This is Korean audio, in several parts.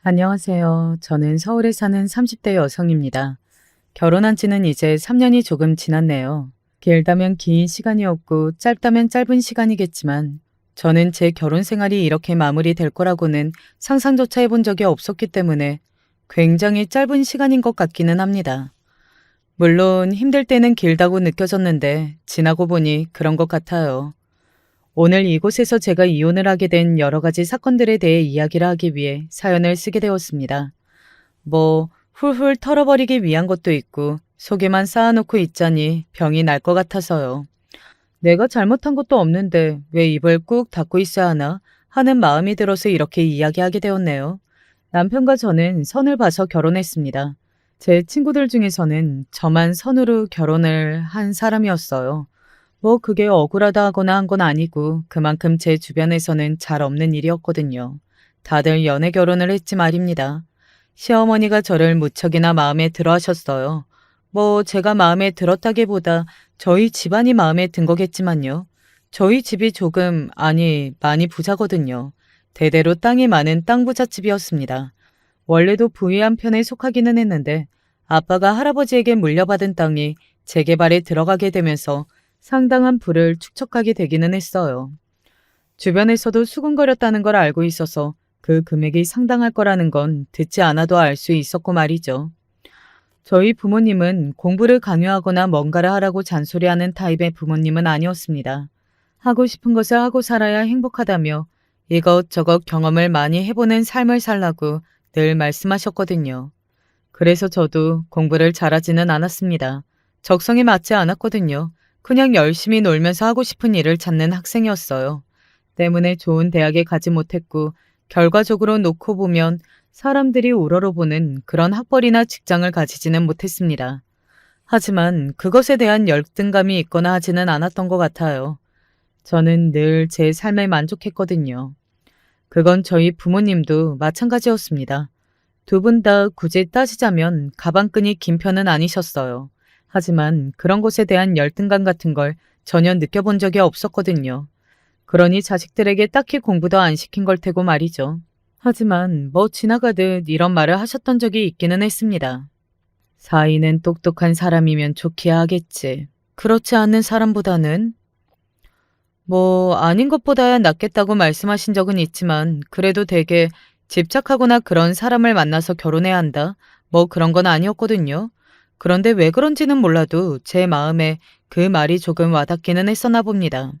안녕하세요. 저는 서울에 사는 30대 여성입니다. 결혼한 지는 이제 3년이 조금 지났네요. 길다면 긴 시간이었고 짧다면 짧은 시간이겠지만 저는 제 결혼 생활이 이렇게 마무리될 거라고는 상상조차 해본 적이 없었기 때문에 굉장히 짧은 시간인 것 같기는 합니다. 물론 힘들 때는 길다고 느껴졌는데 지나고 보니 그런 것 같아요. 오늘 이곳에서 제가 이혼을 하게 된 여러 가지 사건들에 대해 이야기를 하기 위해 사연을 쓰게 되었습니다. 훌훌 털어버리기 위한 것도 있고 속에만 쌓아놓고 있자니 병이 날 것 같아서요. 내가 잘못한 것도 없는데 왜 입을 꾹 닫고 있어야 하나 하는 마음이 들어서 이렇게 이야기하게 되었네요. 남편과 저는 선을 봐서 결혼했습니다. 제 친구들 중에서는 저만 선으로 결혼을 한 사람이었어요. 그게 억울하다 하거나 한 건 아니고 그만큼 제 주변에서는 잘 없는 일이었거든요. 다들 연애 결혼을 했지 말입니다. 시어머니가 저를 무척이나 마음에 들어 하셨어요. 제가 마음에 들었다기보다 저희 집안이 마음에 든 거겠지만요. 저희 집이 조금, 아니, 많이 부자거든요. 대대로 땅이 많은 땅 부잣집이었습니다. 원래도 부유한 편에 속하기는 했는데 아빠가 할아버지에게 물려받은 땅이 재개발에 들어가게 되면서 상당한 부를 축적하게 되기는 했어요. 주변에서도 수군거렸다는 걸 알고 있어서 그 금액이 상당할 거라는 건 듣지 않아도 알 수 있었고 말이죠. 저희 부모님은 공부를 강요하거나 뭔가를 하라고 잔소리하는 타입의 부모님은 아니었습니다. 하고 싶은 것을 하고 살아야 행복하다며 이것저것 경험을 많이 해보는 삶을 살라고 늘 말씀하셨거든요. 그래서 저도 공부를 잘하지는 않았습니다. 적성에 맞지 않았거든요. 그냥 열심히 놀면서 하고 싶은 일을 찾는 학생이었어요. 때문에 좋은 대학에 가지 못했고 결과적으로 놓고 보면 사람들이 우러러보는 그런 학벌이나 직장을 가지지는 못했습니다. 하지만 그것에 대한 열등감이 있거나 하지는 않았던 것 같아요. 저는 늘 제 삶에 만족했거든요. 그건 저희 부모님도 마찬가지였습니다. 두 분 다 굳이 따지자면 가방끈이 긴 편은 아니셨어요. 하지만 그런 것에 대한 열등감 같은 걸 전혀 느껴본 적이 없었거든요. 그러니 자식들에게 딱히 공부도 안 시킨 걸 테고 말이죠. 하지만 지나가듯 이런 말을 하셨던 적이 있기는 했습니다. 사이는 똑똑한 사람이면 좋기야 하겠지. 그렇지 않은 사람보다는 아닌 것보다야 낫겠다고 말씀하신 적은 있지만 그래도 되게 집착하거나 그런 사람을 만나서 결혼해야 한다. 그런 건 아니었거든요. 그런데 왜 그런지는 몰라도 제 마음에 그 말이 조금 와닿기는 했었나 봅니다.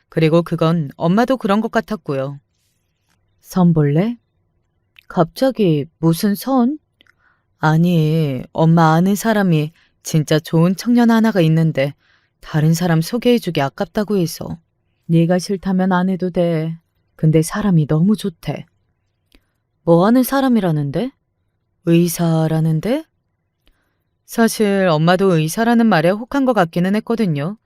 그리고 그건 엄마도 그런 것 같았고요. 선 볼래? 갑자기 무슨 선? 아니, 엄마 아는 사람이 진짜 좋은 청년 하나가 있는데 다른 사람 소개해주기 아깝다고 해서. 네가 싫다면 안 해도 돼. 근데 사람이 너무 좋대. 뭐 하는 사람이라는데? 의사라는데? 사실 엄마도 의사라는 말에 혹한 것 같기는 했거든요.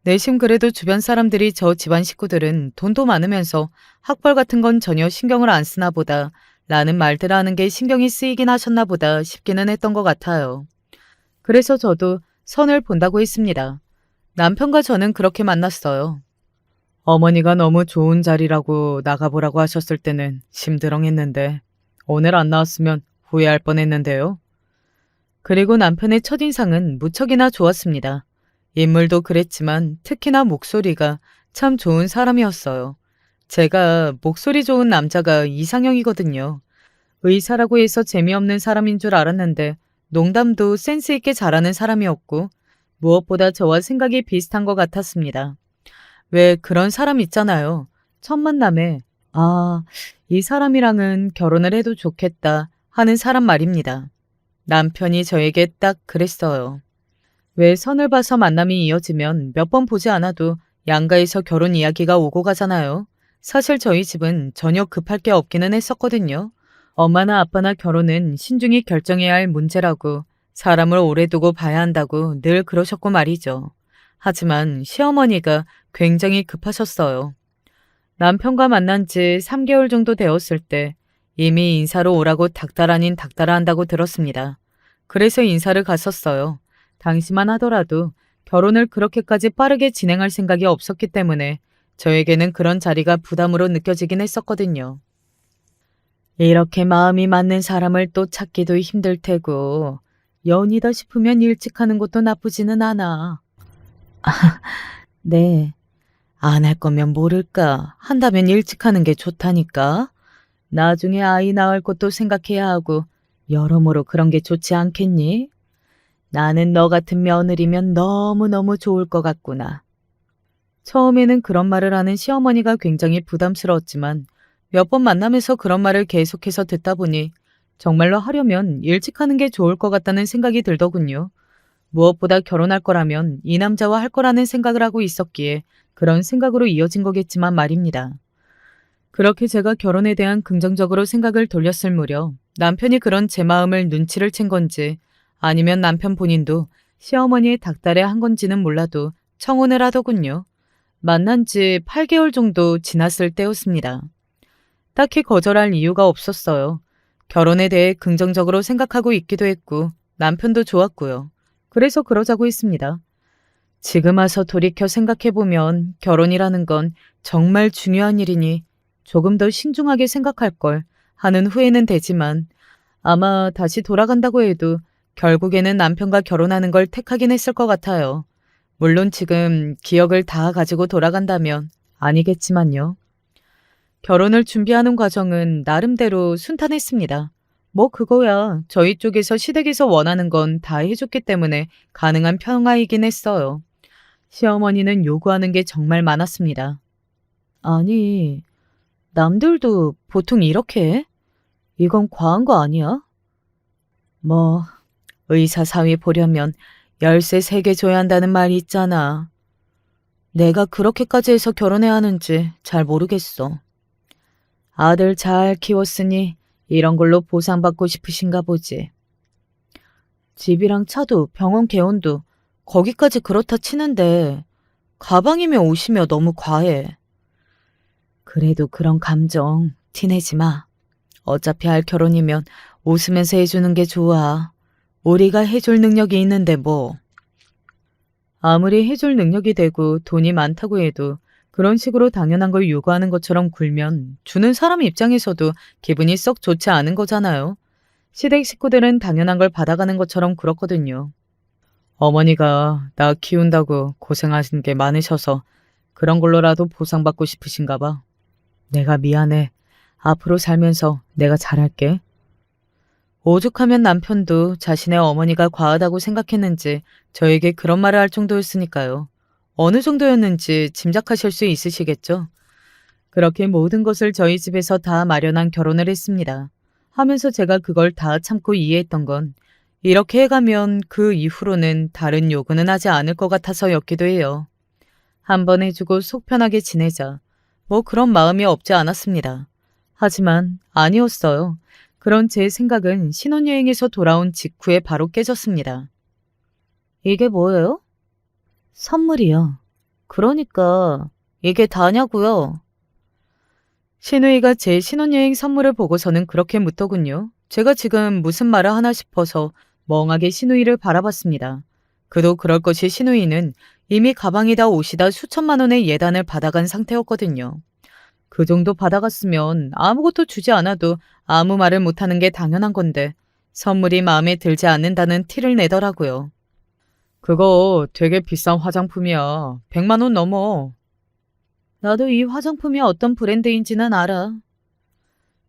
내심 그래도 주변 사람들이 저 집안 식구들은 돈도 많으면서 학벌 같은 건 전혀 신경을 안 쓰나 보다 라는 말들을 하는 게 신경이 쓰이긴 하셨나 보다 싶기는 했던 것 같아요. 그래서 저도 선을 본다고 했습니다. 남편과 저는 그렇게 만났어요. 어머니가 너무 좋은 자리라고 나가보라고 하셨을 때는 심드렁했는데 오늘 안 나왔으면 후회할 뻔했는데요. 그리고 남편의 첫인상은 무척이나 좋았습니다. 인물도 그랬지만 특히나 목소리가 참 좋은 사람이었어요. 제가 목소리 좋은 남자가 이상형이거든요. 의사라고 해서 재미없는 사람인 줄 알았는데 농담도 센스 있게 잘하는 사람이었고 무엇보다 저와 생각이 비슷한 것 같았습니다. 왜 그런 사람 있잖아요. 첫 만남에 이 사람이랑은 결혼을 해도 좋겠다 하는 사람 말입니다. 남편이 저에게 딱 그랬어요. 왜 선을 봐서 만남이 이어지면 몇 번 보지 않아도 양가에서 결혼 이야기가 오고 가잖아요. 사실 저희 집은 전혀 급할 게 없기는 했었거든요. 엄마나 아빠나 결혼은 신중히 결정해야 할 문제라고 사람을 오래 두고 봐야 한다고 늘 그러셨고 말이죠. 하지만 시어머니가 굉장히 급하셨어요. 남편과 만난 지 3개월 정도 되었을 때 이미 인사로 오라고 닥달 아닌 닥달을 한다고 들었습니다. 그래서 인사를 갔었어요. 당시만 하더라도 결혼을 그렇게까지 빠르게 진행할 생각이 없었기 때문에 저에게는 그런 자리가 부담으로 느껴지긴 했었거든요. 이렇게 마음이 맞는 사람을 또 찾기도 힘들 테고 연이다 싶으면 일찍 하는 것도 나쁘지는 않아. 네. 안 할 거면 모를까. 한다면 일찍 하는 게 좋다니까. 나중에 아이 낳을 것도 생각해야 하고 여러모로 그런 게 좋지 않겠니? 나는 너 같은 며느리면 너무너무 좋을 것 같구나. 처음에는 그런 말을 하는 시어머니가 굉장히 부담스러웠지만 몇 번 만나면서 그런 말을 계속해서 듣다 보니 정말로 하려면 일찍 하는 게 좋을 것 같다는 생각이 들더군요. 무엇보다 결혼할 거라면 이 남자와 할 거라는 생각을 하고 있었기에 그런 생각으로 이어진 거겠지만 말입니다. 그렇게 제가 결혼에 대한 긍정적으로 생각을 돌렸을 무렵 남편이 그런 제 마음을 눈치를 챈 건지 아니면 남편 본인도 시어머니의 닥달에 한 건지는 몰라도 청혼을 하더군요. 만난 지 8개월 정도 지났을 때였습니다. 딱히 거절할 이유가 없었어요. 결혼에 대해 긍정적으로 생각하고 있기도 했고 남편도 좋았고요. 그래서 그러자고 했습니다. 지금 와서 돌이켜 생각해보면 결혼이라는 건 정말 중요한 일이니 조금 더 신중하게 생각할 걸 하는 후회는 되지만 아마 다시 돌아간다고 해도 결국에는 남편과 결혼하는 걸 택하긴 했을 것 같아요. 물론 지금 기억을 다 가지고 돌아간다면 아니겠지만요. 결혼을 준비하는 과정은 나름대로 순탄했습니다. 뭐 그거야 저희 쪽에서 시댁에서 원하는 건 다 해줬기 때문에 가능한 평화이긴 했어요. 시어머니는 요구하는 게 정말 많았습니다. 아니, 남들도 보통 이렇게 해? 이건 과한 거 아니야? 뭐, 의사 사위 보려면 열쇠 3개 줘야 한다는 말이 있잖아. 내가 그렇게까지 해서 결혼해야 하는지 잘 모르겠어. 아들 잘 키웠으니 이런 걸로 보상받고 싶으신가 보지. 집이랑 차도 병원 개원도 거기까지 그렇다 치는데 가방이며 옷이며 너무 과해. 그래도 그런 감정 티내지 마. 어차피 할 결혼이면 웃으면서 해주는 게 좋아. 우리가 해줄 능력이 있는데 뭐. 아무리 해줄 능력이 되고 돈이 많다고 해도 그런 식으로 당연한 걸 요구하는 것처럼 굴면 주는 사람 입장에서도 기분이 썩 좋지 않은 거잖아요. 시댁 식구들은 당연한 걸 받아가는 것처럼 그렇거든요. 어머니가 나 키운다고 고생하신 게 많으셔서 그런 걸로라도 보상받고 싶으신가 봐. 내가 미안해. 앞으로 살면서 내가 잘할게. 오죽하면 남편도 자신의 어머니가 과하다고 생각했는지 저에게 그런 말을 할 정도였으니까요. 어느 정도였는지 짐작하실 수 있으시겠죠? 그렇게 모든 것을 저희 집에서 다 마련한 결혼을 했습니다. 하면서 제가 그걸 다 참고 이해했던 건 이렇게 해가면 그 이후로는 다른 요구는 하지 않을 것 같아서였기도 해요. 한 번 해주고 속 편하게 지내자. 뭐 그런 마음이 없지 않았습니다. 하지만 아니었어요. 그런 제 생각은 신혼여행에서 돌아온 직후에 바로 깨졌습니다. 이게 뭐예요? 선물이요. 그러니까 이게 다냐고요. 신우이가 제 신혼여행 선물을 보고서는 그렇게 묻더군요. 제가 지금 무슨 말을 하나 싶어서 멍하게 신우이를 바라봤습니다. 그도 그럴 것이 신우이는 이미 가방이다 옷이다 수천만 원의 예단을 받아간 상태였거든요. 그 정도 받아갔으면 아무것도 주지 않아도 아무 말을 못하는 게 당연한 건데 선물이 마음에 들지 않는다는 티를 내더라고요. 그거 되게 비싼 화장품이야. 100만 원 넘어. 나도 이 화장품이 어떤 브랜드인지는 알아.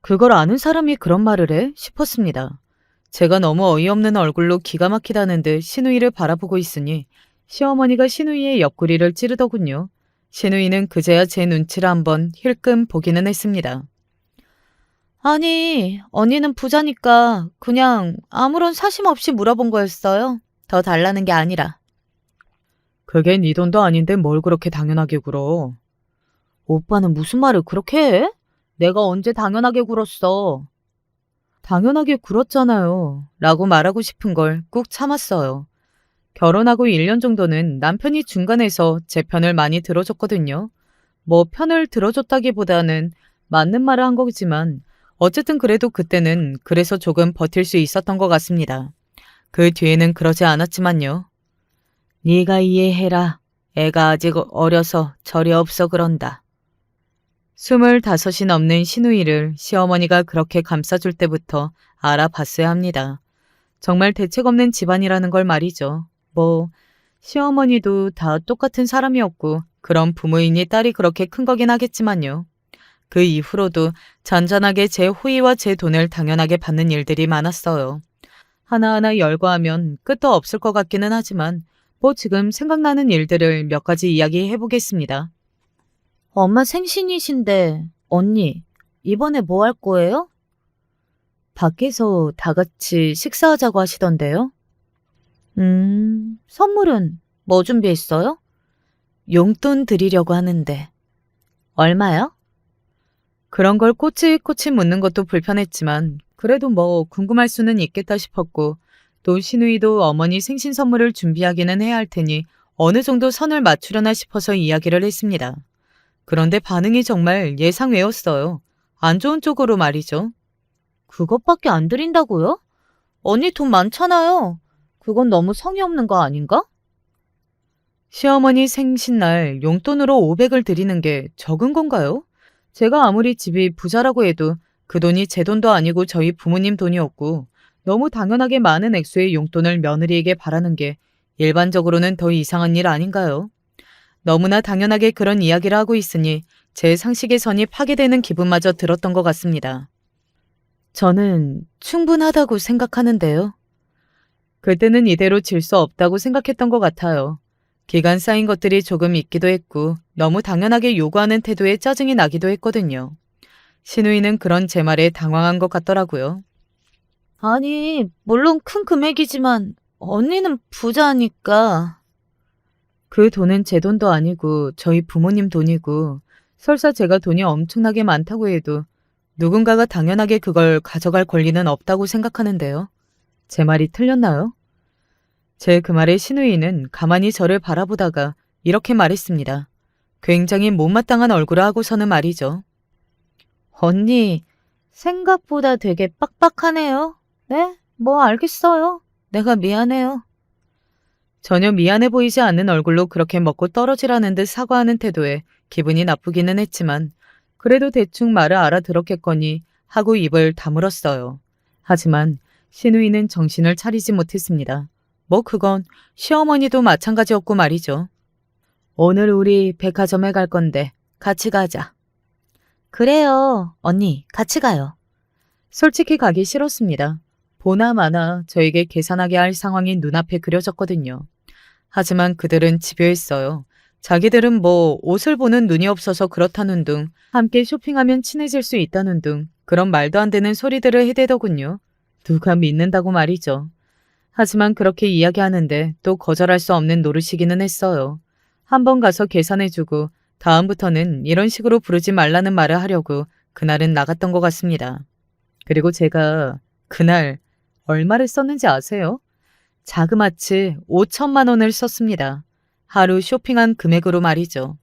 그걸 아는 사람이 그런 말을 해? 싶었습니다. 제가 너무 어이없는 얼굴로 기가 막히다는 듯 신우이를 바라보고 있으니 시어머니가 신우이의 옆구리를 찌르더군요. 신우이는 그제야 제 눈치를 한번 힐끔 보기는 했습니다. 아니, 언니는 부자니까 그냥 아무런 사심 없이 물어본 거였어요. 더 달라는 게 아니라. 그게 네 돈도 아닌데 뭘 그렇게 당연하게 굴어. 오빠는 무슨 말을 그렇게 해? 내가 언제 당연하게 굴었어. 당연하게 굴었잖아요. 라고 말하고 싶은 걸 꾹 참았어요. 결혼하고 1년 정도는 남편이 중간에서 제 편을 많이 들어줬거든요. 뭐 편을 들어줬다기보다는 맞는 말을 한 거지만 어쨌든 그래도 그때는 그래서 조금 버틸 수 있었던 것 같습니다. 그 뒤에는 그러지 않았지만요. 네가 이해해라. 애가 아직 어려서 절이 없어 그런다. 25이 넘는 시누이를 시어머니가 그렇게 감싸줄 때부터 알아봤어야 합니다. 정말 대책 없는 집안이라는 걸 말이죠. 시어머니도 다 똑같은 사람이었고 그런 부모이니 딸이 그렇게 큰 거긴 하겠지만요. 그 이후로도 잔잔하게 제 호의와 제 돈을 당연하게 받는 일들이 많았어요. 하나하나 열거하면 끝도 없을 것 같기는 하지만 지금 생각나는 일들을 몇 가지 이야기해 보겠습니다. 엄마 생신이신데, 언니, 이번에 뭐 할 거예요? 밖에서 다 같이 식사하자고 하시던데요. 선물은 뭐 준비했어요? 용돈 드리려고 하는데. 얼마요? 그런 걸 꼬치꼬치 묻는 것도 불편했지만 그래도 궁금할 수는 있겠다 싶었고 또 시누이도 어머니 생신 선물을 준비하기는 해야 할 테니 어느 정도 선을 맞추려나 싶어서 이야기를 했습니다. 그런데 반응이 정말 예상 외였어요. 안 좋은 쪽으로 말이죠. 그것밖에 안 드린다고요? 언니 돈 많잖아요. 그건 너무 성의 없는 거 아닌가? 시어머니 생신날 용돈으로 500을 드리는 게 적은 건가요? 제가 아무리 집이 부자라고 해도 그 돈이 제 돈도 아니고 저희 부모님 돈이었고 너무 당연하게 많은 액수의 용돈을 며느리에게 바라는 게 일반적으로는 더 이상한 일 아닌가요? 너무나 당연하게 그런 이야기를 하고 있으니 제 상식의 선이 파괴되는 기분마저 들었던 것 같습니다. 저는 충분하다고 생각하는데요. 그때는 이대로 질 수 없다고 생각했던 것 같아요. 기간 쌓인 것들이 조금 있기도 했고 너무 당연하게 요구하는 태도에 짜증이 나기도 했거든요. 시누이는 그런 제 말에 당황한 것 같더라고요. 아니, 물론 큰 금액이지만, 언니는 부자니까. 그 돈은 제 돈도 아니고 저희 부모님 돈이고 설사 제가 돈이 엄청나게 많다고 해도 누군가가 당연하게 그걸 가져갈 권리는 없다고 생각하는데요. 제 말이 틀렸나요? 제 그 말에 시누이는 가만히 저를 바라보다가 이렇게 말했습니다. 굉장히 못마땅한 얼굴을 하고서는 말이죠. 언니, 생각보다 되게 빡빡하네요. 네? 알겠어요. 내가 미안해요. 전혀 미안해 보이지 않는 얼굴로 그렇게 먹고 떨어지라는 듯 사과하는 태도에 기분이 나쁘기는 했지만 그래도 대충 말을 알아들었겠거니 하고 입을 다물었어요. 하지만 시누이는 정신을 차리지 못했습니다. 그건 시어머니도 마찬가지였고 말이죠. 오늘 우리 백화점에 갈 건데 같이 가자. 그래요. 언니, 같이 가요. 솔직히 가기 싫었습니다. 보나마나 저에게 계산하게 할 상황이 눈앞에 그려졌거든요. 하지만 그들은 집요했어요. 자기들은 옷을 보는 눈이 없어서 그렇다는 둥, 함께 쇼핑하면 친해질 수 있다는 둥, 그런 말도 안 되는 소리들을 해대더군요. 누가 믿는다고 말이죠. 하지만 그렇게 이야기하는데 또 거절할 수 없는 노릇이기는 했어요. 한번 가서 계산해주고 다음부터는 이런 식으로 부르지 말라는 말을 하려고 그날은 나갔던 것 같습니다. 그리고 제가 그날 얼마를 썼는지 아세요? 자그마치 5천만 원을 썼습니다. 하루 쇼핑한 금액으로 말이죠.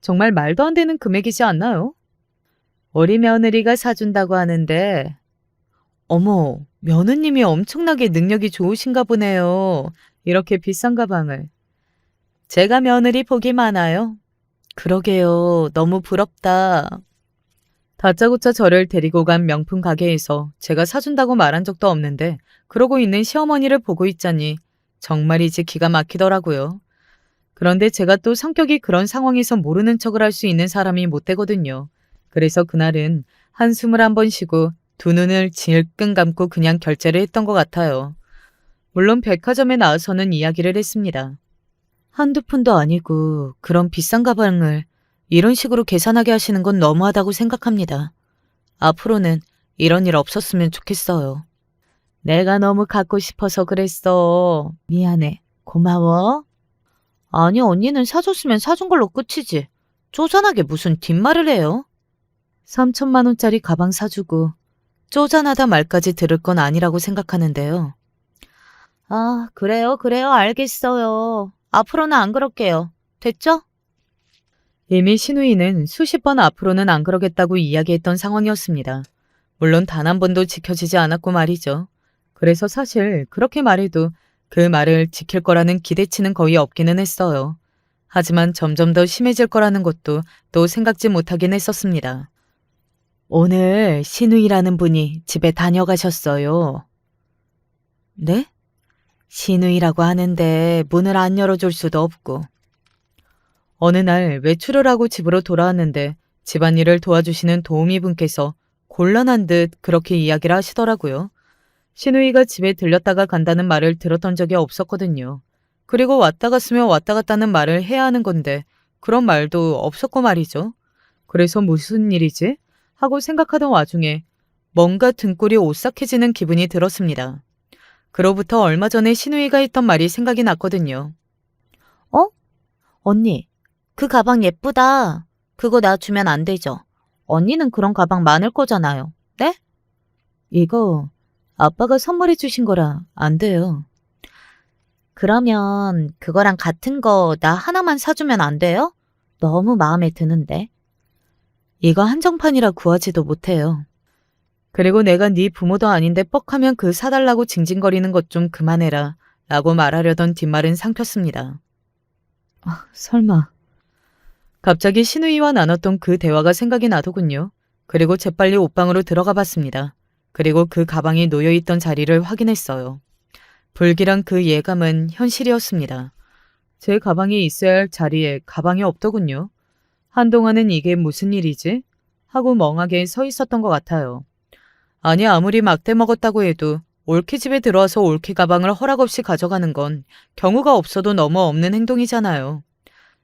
정말 말도 안 되는 금액이지 않나요? 우리 며느리가 사준다고 하는데 어머, 며느님이 엄청나게 능력이 좋으신가 보네요. 이렇게 비싼 가방을. 제가 며느리 복이 많아요. 그러게요. 너무 부럽다. 다짜고짜 저를 데리고 간 명품 가게에서 제가 사준다고 말한 적도 없는데 그러고 있는 시어머니를 보고 있자니 정말이지 기가 막히더라고요. 그런데 제가 또 성격이 그런 상황에서 모르는 척을 할 수 있는 사람이 못 되거든요. 그래서 그날은 한숨을 한 번 쉬고 두 눈을 질끈 감고 그냥 결제를 했던 것 같아요. 물론 백화점에 나와서는 이야기를 했습니다. 한두 푼도 아니고 그런 비싼 가방을 이런 식으로 계산하게 하시는 건 너무하다고 생각합니다. 앞으로는 이런 일 없었으면 좋겠어요. 내가 너무 갖고 싶어서 그랬어. 미안해. 고마워. 아니, 언니는 사줬으면 사준 걸로 끝이지. 쪼잔하게 무슨 뒷말을 해요? 3천만 원짜리 가방 사주고 쪼잔하다 말까지 들을 건 아니라고 생각하는데요. 아, 그래요, 알겠어요. 앞으로는 안 그럴게요. 됐죠? 이미 시누이는 수십 번 앞으로는 안 그러겠다고 이야기했던 상황이었습니다. 물론 단 한 번도 지켜지지 않았고 말이죠. 그래서 사실 그렇게 말해도 그 말을 지킬 거라는 기대치는 거의 없기는 했어요. 하지만 점점 더 심해질 거라는 것도 또 생각지 못하긴 했었습니다. 오늘 신우이라는 분이 집에 다녀가셨어요. 네? 신우이라고 하는데 문을 안 열어줄 수도 없고. 어느 날 외출을 하고 집으로 돌아왔는데 집안일을 도와주시는 도우미 분께서 곤란한 듯 그렇게 이야기를 하시더라고요. 신우이가 집에 들렸다가 간다는 말을 들었던 적이 없었거든요. 그리고 왔다 갔으면 왔다 갔다는 말을 해야 하는 건데 그런 말도 없었고 말이죠. 그래서 무슨 일이지? 하고 생각하던 와중에 뭔가 등골이 오싹해지는 기분이 들었습니다. 그로부터 얼마 전에 신우이가 했던 말이 생각이 났거든요. 언니, 그 가방 예쁘다. 그거 나 주면 안 되죠? 언니는 그런 가방 많을 거잖아요. 네? 이거 아빠가 선물해 주신 거라 안 돼요. 그러면 그거랑 같은 거 나 하나만 사주면 안 돼요? 너무 마음에 드는데. 이거 한정판이라 구하지도 못해요. 그리고 내가 네 부모도 아닌데 뻑하면 그 사달라고 징징거리는 것 좀 그만해라 라고 말하려던 뒷말은 삼켰습니다. 설마. 갑자기 신우이와 나눴던 그 대화가 생각이 나더군요. 그리고 재빨리 옷방으로 들어가 봤습니다. 그리고 그 가방이 놓여있던 자리를 확인했어요. 불길한 그 예감은 현실이었습니다. 제 가방이 있어야 할 자리에 가방이 없더군요. 한동안은 이게 무슨 일이지? 하고 멍하게 서 있었던 것 같아요. 아니 아무리 막대 먹었다고 해도 올케 집에 들어와서 올케 가방을 허락 없이 가져가는 건 경우가 없어도 너무 없는 행동이잖아요.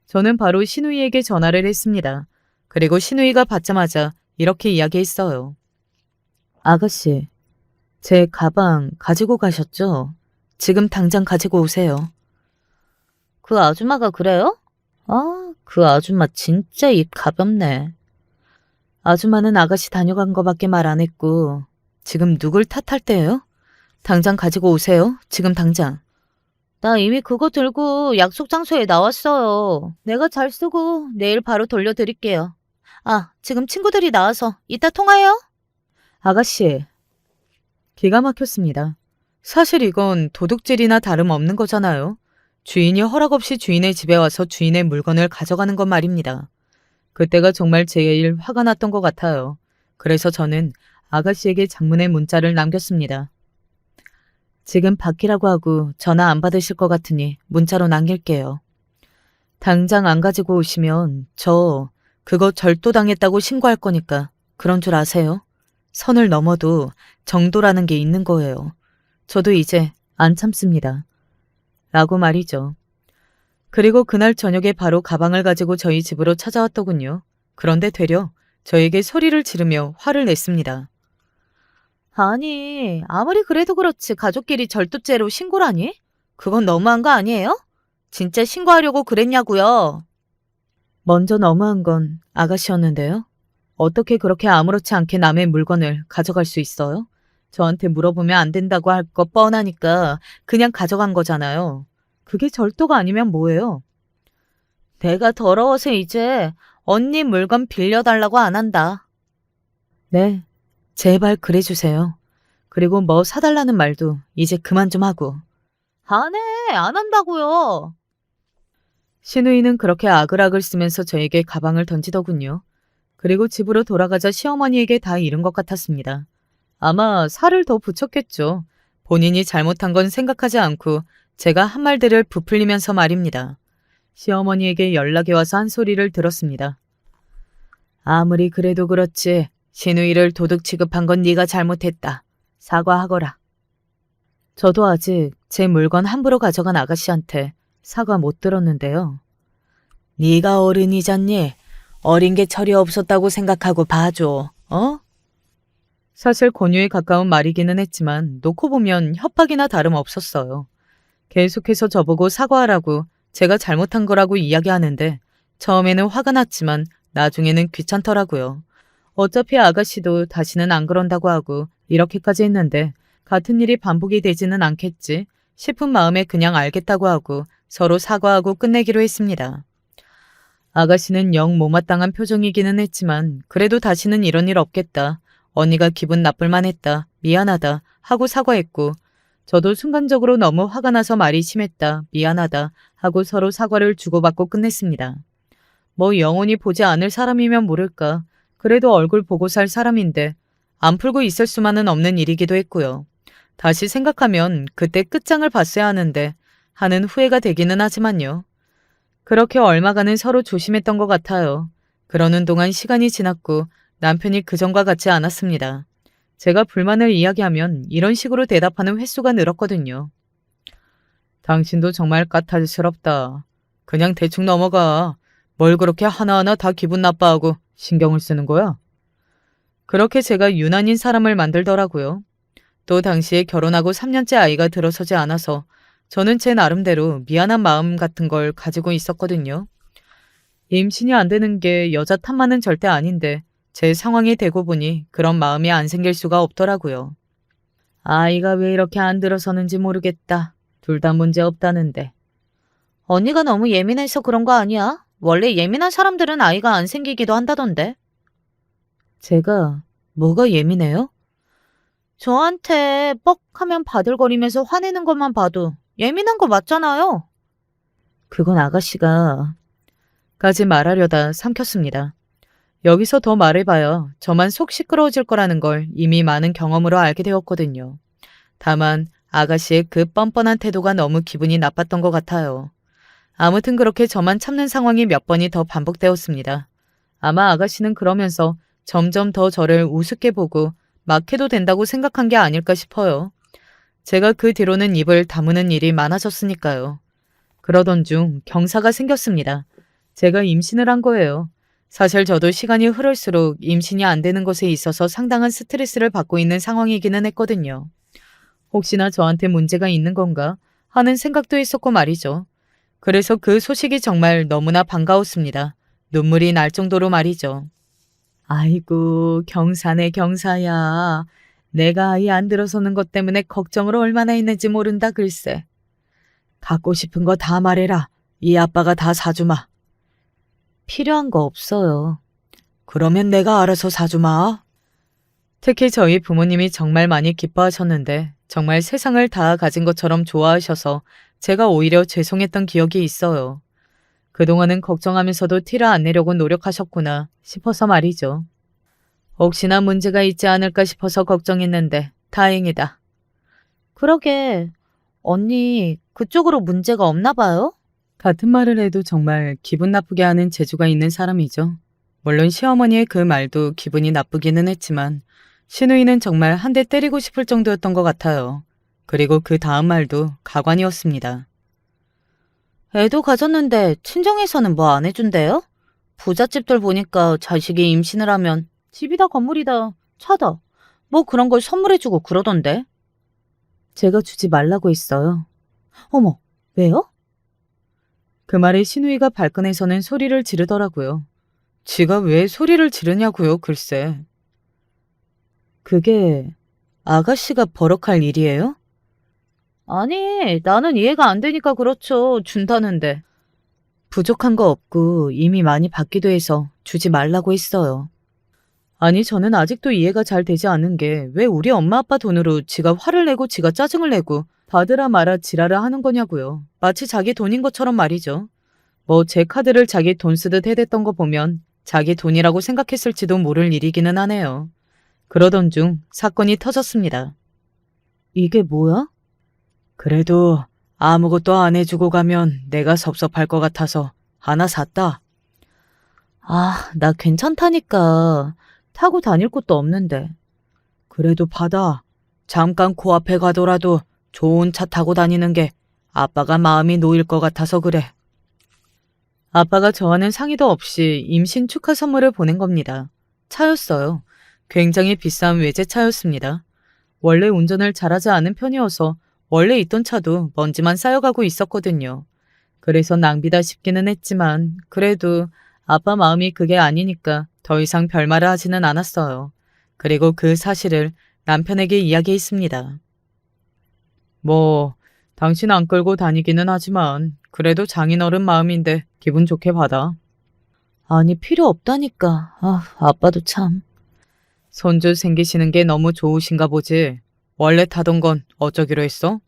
저는 바로 신우이에게 전화를 했습니다. 그리고 신우이가 받자마자 이렇게 이야기했어요. 아가씨, 제 가방 가지고 가셨죠? 지금 당장 가지고 오세요. 그 아줌마가 그래요? 아, 그 아줌마 진짜 입 가볍네. 아줌마는 아가씨 다녀간 거밖에 말 안 했고 지금 누굴 탓할 때예요? 당장 가지고 오세요. 지금 당장. 나 이미 그거 들고 약속 장소에 나왔어요. 내가 잘 쓰고 내일 바로 돌려드릴게요. 아, 지금 친구들이 나와서 이따 통화해요. 아가씨, 기가 막혔습니다. 사실 이건 도둑질이나 다름없는 거잖아요. 주인이 허락 없이 주인의 집에 와서 주인의 물건을 가져가는 것 말입니다. 그때가 정말 제일 화가 났던 것 같아요. 그래서 저는 아가씨에게 장문의 문자를 남겼습니다. 지금 밖이라고 하고 전화 안 받으실 것 같으니 문자로 남길게요. 당장 안 가지고 오시면 저 그거 절도당했다고 신고할 거니까 그런 줄 아세요? 선을 넘어도 정도라는 게 있는 거예요. 저도 이제 안 참습니다. 라고 말이죠. 그리고 그날 저녁에 바로 가방을 가지고 저희 집으로 찾아왔더군요. 그런데 되려 저에게 소리를 지르며 화를 냈습니다. 아니, 아무리 그래도 그렇지 가족끼리 절도죄로 신고라니? 그건 너무한 거 아니에요? 진짜 신고하려고 그랬냐고요? 먼저 너무한 건 아가씨였는데요. 어떻게 그렇게 아무렇지 않게 남의 물건을 가져갈 수 있어요? 저한테 물어보면 안 된다고 할 거 뻔하니까 그냥 가져간 거잖아요. 그게 절도가 아니면 뭐예요? 내가 더러워서 이제 언니 물건 빌려달라고 안 한다. 네, 제발 그래주세요. 그리고 뭐 사달라는 말도 이제 그만 좀 하고. 안 해, 안 한다고요. 신우이는 그렇게 아글아글 쓰면서 저에게 가방을 던지더군요. 그리고 집으로 돌아가자 시어머니에게 다 잃은 것 같았습니다. 아마 살을 더 붙였겠죠. 본인이 잘못한 건 생각하지 않고 제가 한 말들을 부풀리면서 말입니다. 시어머니에게 연락이 와서 한 소리를 들었습니다. 아무리 그래도 그렇지 신우이를 도둑 취급한 건 네가 잘못했다. 사과하거라. 저도 아직 제 물건 함부로 가져간 아가씨한테 사과 못 들었는데요. 네가 어른이잖니? 어린 게 철이 없었다고 생각하고 봐줘. 어? 사실 권유에 가까운 말이기는 했지만 놓고 보면 협박이나 다름없었어요. 계속해서 저보고 사과하라고 제가 잘못한 거라고 이야기하는데 처음에는 화가 났지만 나중에는 귀찮더라고요. 어차피 아가씨도 다시는 안 그런다고 하고 이렇게까지 했는데 같은 일이 반복이 되지는 않겠지 싶은 마음에 그냥 알겠다고 하고 서로 사과하고 끝내기로 했습니다. 아가씨는 영 못마땅한 표정이기는 했지만 그래도 다시는 이런 일 없겠다. 언니가 기분 나쁠 만했다. 미안하다. 하고 사과했고 저도 순간적으로 너무 화가 나서 말이 심했다, 미안하다 하고 서로 사과를 주고받고 끝냈습니다. 뭐 영원히 보지 않을 사람이면 모를까. 그래도 얼굴 보고 살 사람인데 안 풀고 있을 수만은 없는 일이기도 했고요. 다시 생각하면 그때 끝장을 봤어야 하는데 하는 후회가 되기는 하지만요. 그렇게 얼마간은 서로 조심했던 것 같아요. 그러는 동안 시간이 지났고 남편이 그전과 같지 않았습니다. 제가 불만을 이야기하면 이런 식으로 대답하는 횟수가 늘었거든요. 당신도 정말 까탈스럽다. 그냥 대충 넘어가. 뭘 그렇게 하나하나 다 기분 나빠하고 신경을 쓰는 거야? 그렇게 제가 유난인 사람을 만들더라고요. 또 당시에 결혼하고 3년째 아이가 들어서지 않아서 저는 제 나름대로 미안한 마음 같은 걸 가지고 있었거든요. 임신이 안 되는 게 여자 탓만은 절대 아닌데 제 상황이 되고 보니 그런 마음이 안 생길 수가 없더라고요. 아이가 왜 이렇게 안 들어서는지 모르겠다. 둘 다 문제 없다는데. 언니가 너무 예민해서 그런 거 아니야? 원래 예민한 사람들은 아이가 안 생기기도 한다던데. 제가 뭐가 예민해요? 저한테 뻑 하면 바들거리면서 화내는 것만 봐도 예민한 거 맞잖아요. 그건 아가씨가 까지 말하려다 삼켰습니다. 여기서 더 말해봐요. 저만 속 시끄러워질 거라는 걸 이미 많은 경험으로 알게 되었거든요. 다만 아가씨의 그 뻔뻔한 태도가 너무 기분이 나빴던 것 같아요. 아무튼 그렇게 저만 참는 상황이 몇 번이 더 반복되었습니다. 아마 아가씨는 그러면서 점점 더 저를 우습게 보고 막 해도 된다고 생각한 게 아닐까 싶어요. 제가 그 뒤로는 입을 다무는 일이 많아졌으니까요. 그러던 중 경사가 생겼습니다. 제가 임신을 한 거예요. 사실 저도 시간이 흐를수록 임신이 안 되는 것에 있어서 상당한 스트레스를 받고 있는 상황이기는 했거든요. 혹시나 저한테 문제가 있는 건가 하는 생각도 했었고 말이죠. 그래서 그 소식이 정말 너무나 반가웠습니다. 눈물이 날 정도로 말이죠. 아이고, 경사네 경사야. 내가 아이 안 들어서는 것 때문에 걱정을 얼마나 했는지 모른다 글쎄. 갖고 싶은 거 다 말해라. 이 아빠가 다 사주마. 필요한 거 없어요. 그러면 내가 알아서 사주마. 특히 저희 부모님이 정말 많이 기뻐하셨는데 정말 세상을 다 가진 것처럼 좋아하셔서 제가 오히려 죄송했던 기억이 있어요. 그동안은 걱정하면서도 티를 안 내려고 노력하셨구나 싶어서 말이죠. 혹시나 문제가 있지 않을까 싶어서 걱정했는데 다행이다. 그러게, 언니 그쪽으로 문제가 없나 봐요? 같은 말을 해도 정말 기분 나쁘게 하는 재주가 있는 사람이죠. 물론 시어머니의 그 말도 기분이 나쁘기는 했지만 시누이는 정말 한 대 때리고 싶을 정도였던 것 같아요. 그리고 그 다음 말도 가관이었습니다. 애도 가졌는데 친정에서는 뭐 안 해준대요? 부잣집들 보니까 자식이 임신을 하면 집이다 건물이다 차다 뭐 그런 걸 선물해주고 그러던데. 제가 주지 말라고 했어요. 어머, 왜요? 그 말에 시누이가 발끈해서는 소리를 지르더라고요. 지가 왜 소리를 지르냐고요, 글쎄. 그게 아가씨가 버럭할 일이에요? 아니, 나는 이해가 안 되니까 그렇죠. 준다는데. 부족한 거 없고 이미 많이 받기도 해서 주지 말라고 했어요. 아니, 저는 아직도 이해가 잘 되지 않는 게 왜 우리 엄마 아빠 돈으로 지가 화를 내고 지가 짜증을 내고 받으라 마라 지랄을 하는 거냐고요. 마치 자기 돈인 것처럼 말이죠. 뭐 제 카드를 자기 돈 쓰듯 해댔던 거 보면 자기 돈이라고 생각했을지도 모를 일이기는 하네요. 그러던 중 사건이 터졌습니다. 이게 뭐야? 그래도 아무것도 안 해주고 가면 내가 섭섭할 것 같아서 하나 샀다. 아, 나 괜찮다니까. 타고 다닐 곳도 없는데. 그래도 받아. 잠깐 코앞에 가더라도 좋은 차 타고 다니는 게 아빠가 마음이 놓일 것 같아서 그래. 아빠가 저와는 상의도 없이 임신 축하 선물을 보낸 겁니다. 차였어요. 굉장히 비싼 외제차였습니다. 원래 운전을 잘하지 않은 편이어서 원래 있던 차도 먼지만 쌓여가고 있었거든요. 그래서 낭비다 싶기는 했지만 그래도 아빠 마음이 그게 아니니까 더 이상 별말을 하지는 않았어요. 그리고 그 사실을 남편에게 이야기했습니다. 뭐 당신 안 끌고 다니기는 하지만 그래도 장인어른 마음인데 기분 좋게 받아. 아니 필요 없다니까. 아, 아빠도 참. 손주 생기시는 게 너무 좋으신가 보지. 원래 타던 건 어쩌기로 했어?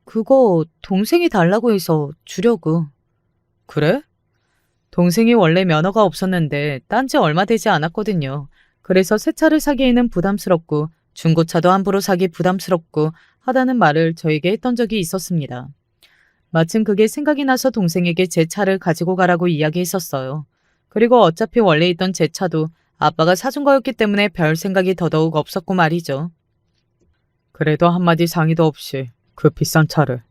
그거 동생이 달라고 해서 주려고. 그래? 동생이 원래 면허가 없었는데 딴 지 얼마 되지 않았거든요. 그래서 새 차를 사기에는 부담스럽고 중고차도 함부로 사기 부담스럽고 하다는 말을 저에게 했던 적이 있었습니다. 마침 그게 생각이 나서 동생에게 제 차를 가지고 가라고 이야기했었어요. 그리고 어차피 원래 있던 제 차도 아빠가 사준 거였기 때문에 별 생각이 더더욱 없었고 말이죠. 그래도 한마디 상의도 없이 그 비싼 차를.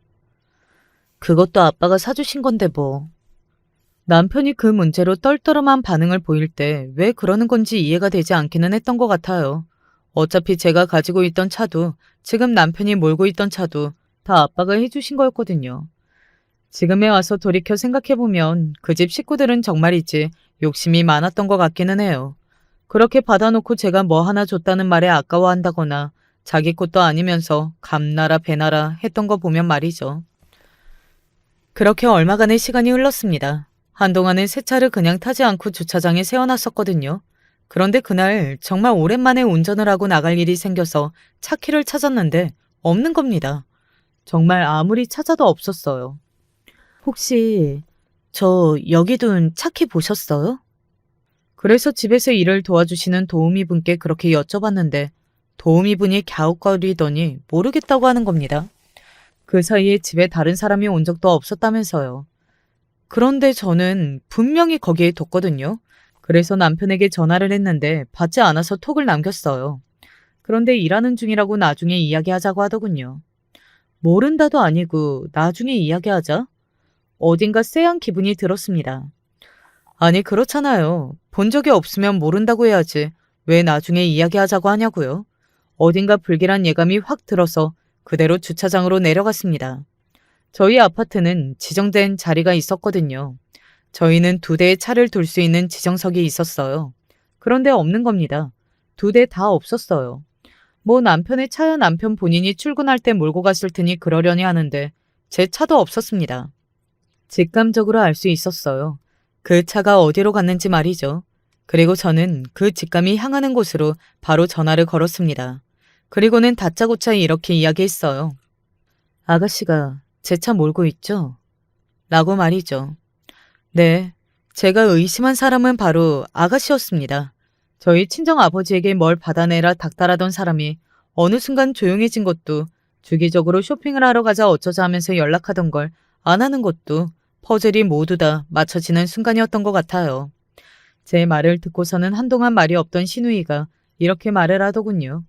그것도 아빠가 사주신 건데 뭐. 남편이 그 문제로 떨떠름한 반응을 보일 때 왜 그러는 건지 이해가 되지 않기는 했던 것 같아요. 어차피 제가 가지고 있던 차도 지금 남편이 몰고 있던 차도 다 아빠가 해주신 거였거든요. 지금에 와서 돌이켜 생각해보면 그 집 식구들은 정말이지 욕심이 많았던 것 같기는 해요. 그렇게 받아놓고 제가 뭐 하나 줬다는 말에 아까워한다거나 자기 것도 아니면서 감나라 배나라 했던 거 보면 말이죠. 그렇게 얼마간의 시간이 흘렀습니다. 한동안은 새 차를 그냥 타지 않고 주차장에 세워놨었거든요. 그런데 그날 정말 오랜만에 운전을 하고 나갈 일이 생겨서 차 키를 찾았는데 없는 겁니다. 정말 아무리 찾아도 없었어요. 혹시 저 여기 둔 차키 보셨어요? 그래서 집에서 일을 도와주시는 도우미 분께 그렇게 여쭤봤는데 도우미 분이 갸웃거리더니 모르겠다고 하는 겁니다. 그 사이에 집에 다른 사람이 온 적도 없었다면서요. 그런데 저는 분명히 거기에 뒀거든요. 그래서 남편에게 전화를 했는데 받지 않아서 톡을 남겼어요. 그런데 일하는 중이라고 나중에 이야기하자고 하더군요. 모른다도 아니고 나중에 이야기하자? 어딘가 쎄한 기분이 들었습니다. 아니 그렇잖아요. 본 적이 없으면 모른다고 해야지. 왜 나중에 이야기하자고 하냐고요. 어딘가 불길한 예감이 확 들어서 그대로 주차장으로 내려갔습니다. 저희 아파트는 지정된 자리가 있었거든요. 저희는 2대의 차를 둘 수 있는 지정석이 있었어요. 그런데 없는 겁니다. 2대 다 없었어요. 뭐 남편의 차야 남편 본인이 출근할 때 몰고 갔을 테니 그러려니 하는데 제 차도 없었습니다. 직감적으로 알 수 있었어요. 그 차가 어디로 갔는지 말이죠. 그리고 저는 그 직감이 향하는 곳으로 바로 전화를 걸었습니다. 그리고는 다짜고짜 이렇게 이야기했어요. 아가씨가 제 차 몰고 있죠? 라고 말이죠. 네, 제가 의심한 사람은 바로 아가씨였습니다. 저희 친정아버지에게 뭘 받아내라 닥달하던 사람이 어느 순간 조용해진 것도 주기적으로 쇼핑을 하러 가자 어쩌자 하면서 연락하던 걸 안 하는 것도 퍼즐이 모두 다 맞춰지는 순간이었던 것 같아요. 제 말을 듣고서는 한동안 말이 없던 신우이가 이렇게 말을 하더군요.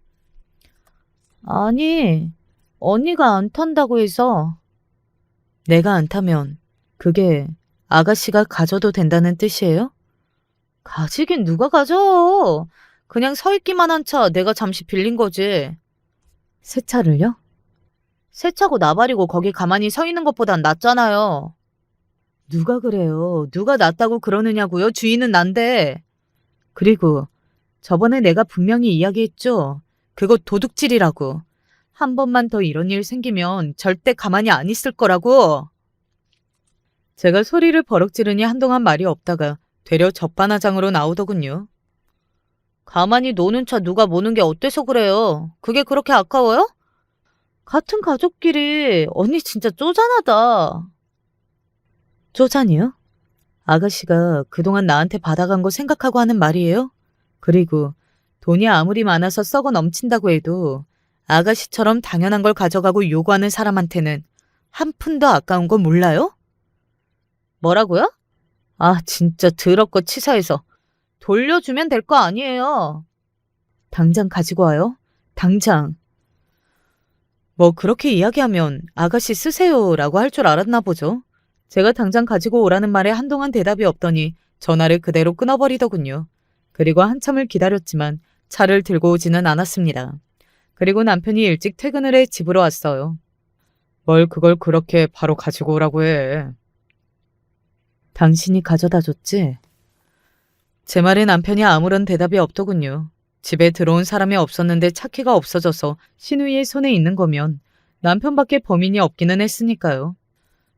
아니, 언니가 안 탄다고 해서. 내가 안 타면 그게 아가씨가 가져도 된다는 뜻이에요? 가지긴 누가 가져? 그냥 서 있기만 한 차 내가 잠시 빌린 거지. 새 차를요? 새 차고 나발이고 거기 가만히 서 있는 것보단 낫잖아요. 누가 그래요? 누가 낫다고 그러느냐고요? 주인은 난데. 그리고 저번에 내가 분명히 이야기했죠. 그거 도둑질이라고. 한 번만 더 이런 일 생기면 절대 가만히 안 있을 거라고. 제가 소리를 버럭 지르니 한동안 말이 없다가 되려 적반하장으로 나오더군요. 가만히 노는 차 누가 모는 게 어때서 그래요? 그게 그렇게 아까워요? 같은 가족끼리 언니 진짜 쪼잔하다. 쪼잔이요? 아가씨가 그동안 나한테 받아간 거 생각하고 하는 말이에요? 그리고 돈이 아무리 많아서 썩어 넘친다고 해도 아가씨처럼 당연한 걸 가져가고 요구하는 사람한테는 한 푼도 아까운 거 몰라요? 뭐라고요? 아, 진짜 더럽고 치사해서. 돌려주면 될 거 아니에요. 당장 가지고 와요. 당장. 뭐 그렇게 이야기하면 아가씨 쓰세요라고 할 줄 알았나 보죠. 제가 당장 가지고 오라는 말에 한동안 대답이 없더니 전화를 그대로 끊어버리더군요. 그리고 한참을 기다렸지만 차를 들고 오지는 않았습니다. 그리고 남편이 일찍 퇴근을 해 집으로 왔어요. 뭘 그걸 그렇게 바로 가지고 오라고 해. 당신이 가져다 줬지? 제 말에 남편이 아무런 대답이 없더군요. 집에 들어온 사람이 없었는데 차키가 없어져서 신우이의 손에 있는 거면 남편밖에 범인이 없기는 했으니까요.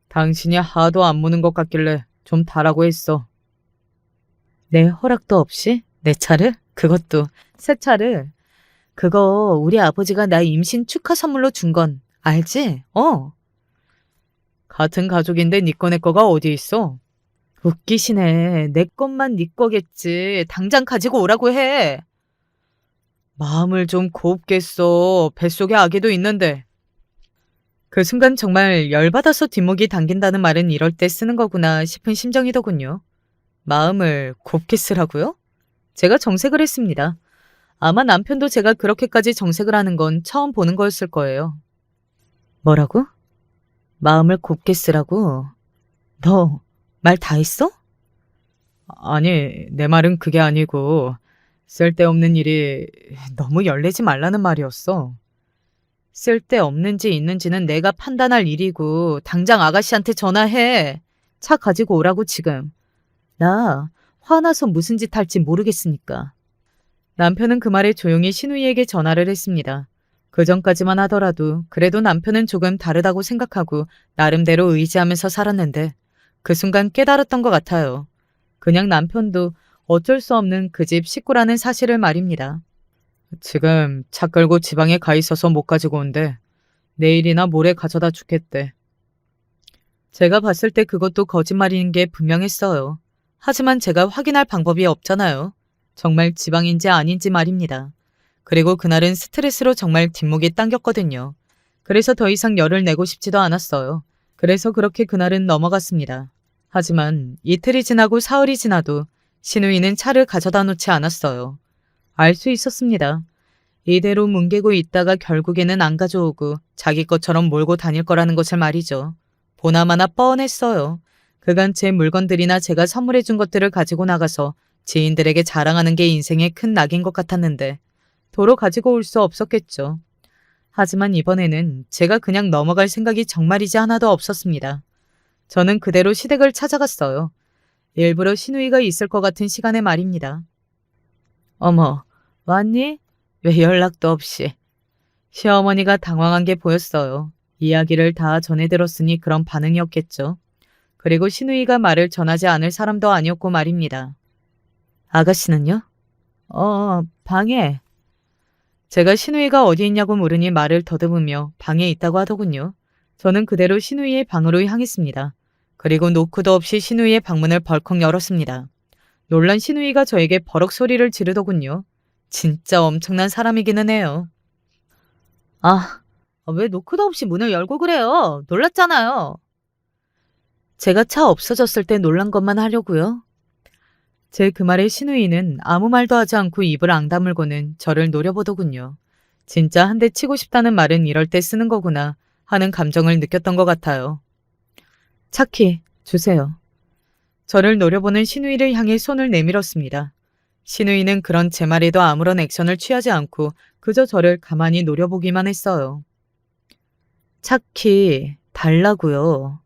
당신이 하도 안 무는 것 같길래 좀 달라고 했어. 내 허락도 없이 내 차를? 그것도 새 차를? 그거 우리 아버지가 나 임신 축하 선물로 준 건 알지? 같은 가족인데 네 거 내 거가 어디 있어? 웃기시네. 내 것만 네 거겠지. 당장 가지고 오라고 해. 마음을 좀 곱게 써. 뱃속에 아기도 있는데. 그 순간 정말 열받아서 뒷목이 당긴다는 말은 이럴 때 쓰는 거구나 싶은 심정이더군요. 마음을 곱게 쓰라고요? 제가 정색을 했습니다. 아마 남편도 제가 그렇게까지 정색을 하는 건 처음 보는 거였을 거예요. 뭐라고? 마음을 곱게 쓰라고? 너 말 다 했어? 아니, 내 말은 그게 아니고 쓸데없는 일이 너무 열내지 말라는 말이었어. 쓸데없는지 있는지는 내가 판단할 일이고 당장 아가씨한테 전화해. 차 가지고 오라고 지금. 나 화나서 무슨 짓 할지 모르겠으니까. 남편은 그 말에 조용히 신우이에게 전화를 했습니다. 그 전까지만 하더라도 그래도 남편은 조금 다르다고 생각하고 나름대로 의지하면서 살았는데 그 순간 깨달았던 것 같아요. 그냥 남편도 어쩔 수 없는 그 집 식구라는 사실을 말입니다. 지금 차 끌고 지방에 가 있어서 못 가지고 온대. 내일이나 모레 가져다 주겠대. 제가 봤을 때 그것도 거짓말인 게 분명했어요. 하지만 제가 확인할 방법이 없잖아요. 정말 지방인지 아닌지 말입니다. 그리고 그날은 스트레스로 정말 뒷목이 당겼거든요. 그래서 더 이상 열을 내고 싶지도 않았어요. 그래서 그렇게 그날은 넘어갔습니다. 하지만 이틀이 지나고 사흘이 지나도 신우이는 차를 가져다 놓지 않았어요. 알 수 있었습니다. 이대로 뭉개고 있다가 결국에는 안 가져오고 자기 것처럼 몰고 다닐 거라는 것을 말이죠. 보나마나 뻔했어요. 그간 제 물건들이나 제가 선물해 준 것들을 가지고 나가서 지인들에게 자랑하는 게 인생의 큰 낙인 것 같았는데 도로 가지고 올 수 없었겠죠. 하지만 이번에는 제가 그냥 넘어갈 생각이 정말이지 하나도 없었습니다. 저는 그대로 시댁을 찾아갔어요. 일부러 신우이가 있을 것 같은 시간에 말입니다. 어머, 왔니? 왜 연락도 없이. 시어머니가 당황한 게 보였어요. 이야기를 다 전해 들었으니 그런 반응이었겠죠. 그리고 신우이가 말을 전하지 않을 사람도 아니었고 말입니다. 아가씨는요? 방에. 제가 신우이가 어디 있냐고 물으니 말을 더듬으며 방에 있다고 하더군요. 저는 그대로 신우이의 방으로 향했습니다. 그리고 노크도 없이 신우이의 방문을 벌컥 열었습니다. 놀란 신우이가 저에게 버럭 소리를 지르더군요. 진짜 엄청난 사람이기는 해요. 왜 노크도 없이 문을 열고 그래요? 놀랐잖아요. 제가 차 없어졌을 때 놀란 것만 하려고요. 제 그 말에 신우이는 아무 말도 하지 않고 입을 앙다물고는 저를 노려보더군요. 진짜 한 대 치고 싶다는 말은 이럴 때 쓰는 거구나 하는 감정을 느꼈던 것 같아요. 차키 주세요. 저를 노려보는 신우이를 향해 손을 내밀었습니다. 신우이는 그런 제 말에도 아무런 액션을 취하지 않고 그저 저를 가만히 노려보기만 했어요. 차키 달라고요.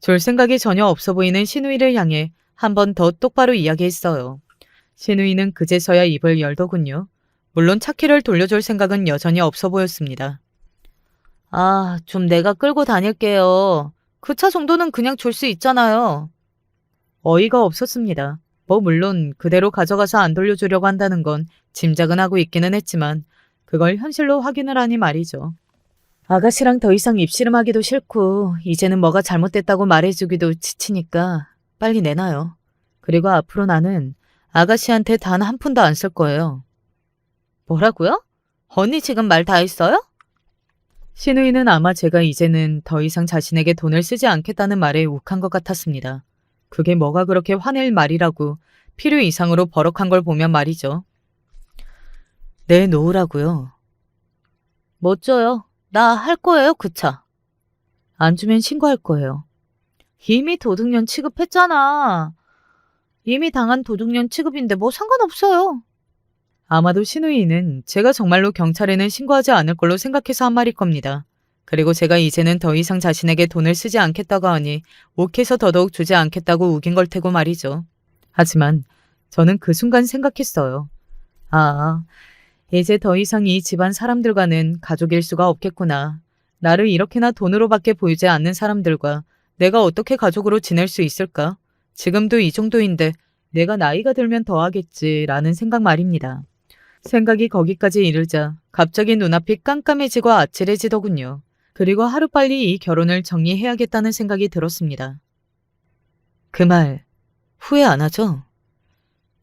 줄 생각이 전혀 없어 보이는 신우이를 향해 한 번 더 똑바로 이야기했어요. 신우이는 그제서야 입을 열더군요. 물론 차키를 돌려줄 생각은 여전히 없어 보였습니다. 좀 내가 끌고 다닐게요. 그 차 정도는 그냥 줄 수 있잖아요. 어이가 없었습니다. 물론 그대로 가져가서 안 돌려주려고 한다는 건 짐작은 하고 있기는 했지만 그걸 현실로 확인을 하니 말이죠. 아가씨랑 더 이상 입씨름하기도 싫고 이제는 뭐가 잘못됐다고 말해주기도 지치니까 빨리 내놔요. 그리고 앞으로 나는 아가씨한테 단 한 푼도 안 쓸 거예요. 뭐라고요? 언니 지금 말 다 했어요? 신우이는 아마 제가 이제는 더 이상 자신에게 돈을 쓰지 않겠다는 말에 욱한 것 같았습니다. 그게 뭐가 그렇게 화낼 말이라고 필요 이상으로 버럭한 걸 보면 말이죠. 내놓으라고요. 못 줘요. 나 할 거예요, 그 차. 안 주면 신고할 거예요. 이미 도둑년 취급했잖아. 이미 당한 도둑년 취급인데 뭐 상관없어요. 아마도 신우이는 제가 정말로 경찰에는 신고하지 않을 걸로 생각해서 한 말일 겁니다. 그리고 제가 이제는 더 이상 자신에게 돈을 쓰지 않겠다고 하니 욱해서 더더욱 주지 않겠다고 우긴 걸 테고 말이죠. 하지만 저는 그 순간 생각했어요. 이제 더 이상 이 집안 사람들과는 가족일 수가 없겠구나. 나를 이렇게나 돈으로밖에 보이지 않는 사람들과 내가 어떻게 가족으로 지낼 수 있을까? 지금도 이 정도인데 내가 나이가 들면 더 하겠지라는 생각 말입니다. 생각이 거기까지 이르자 갑자기 눈앞이 깜깜해지고 아찔해지더군요. 그리고 하루빨리 이 결혼을 정리해야겠다는 생각이 들었습니다. 그 말 후회 안 하죠?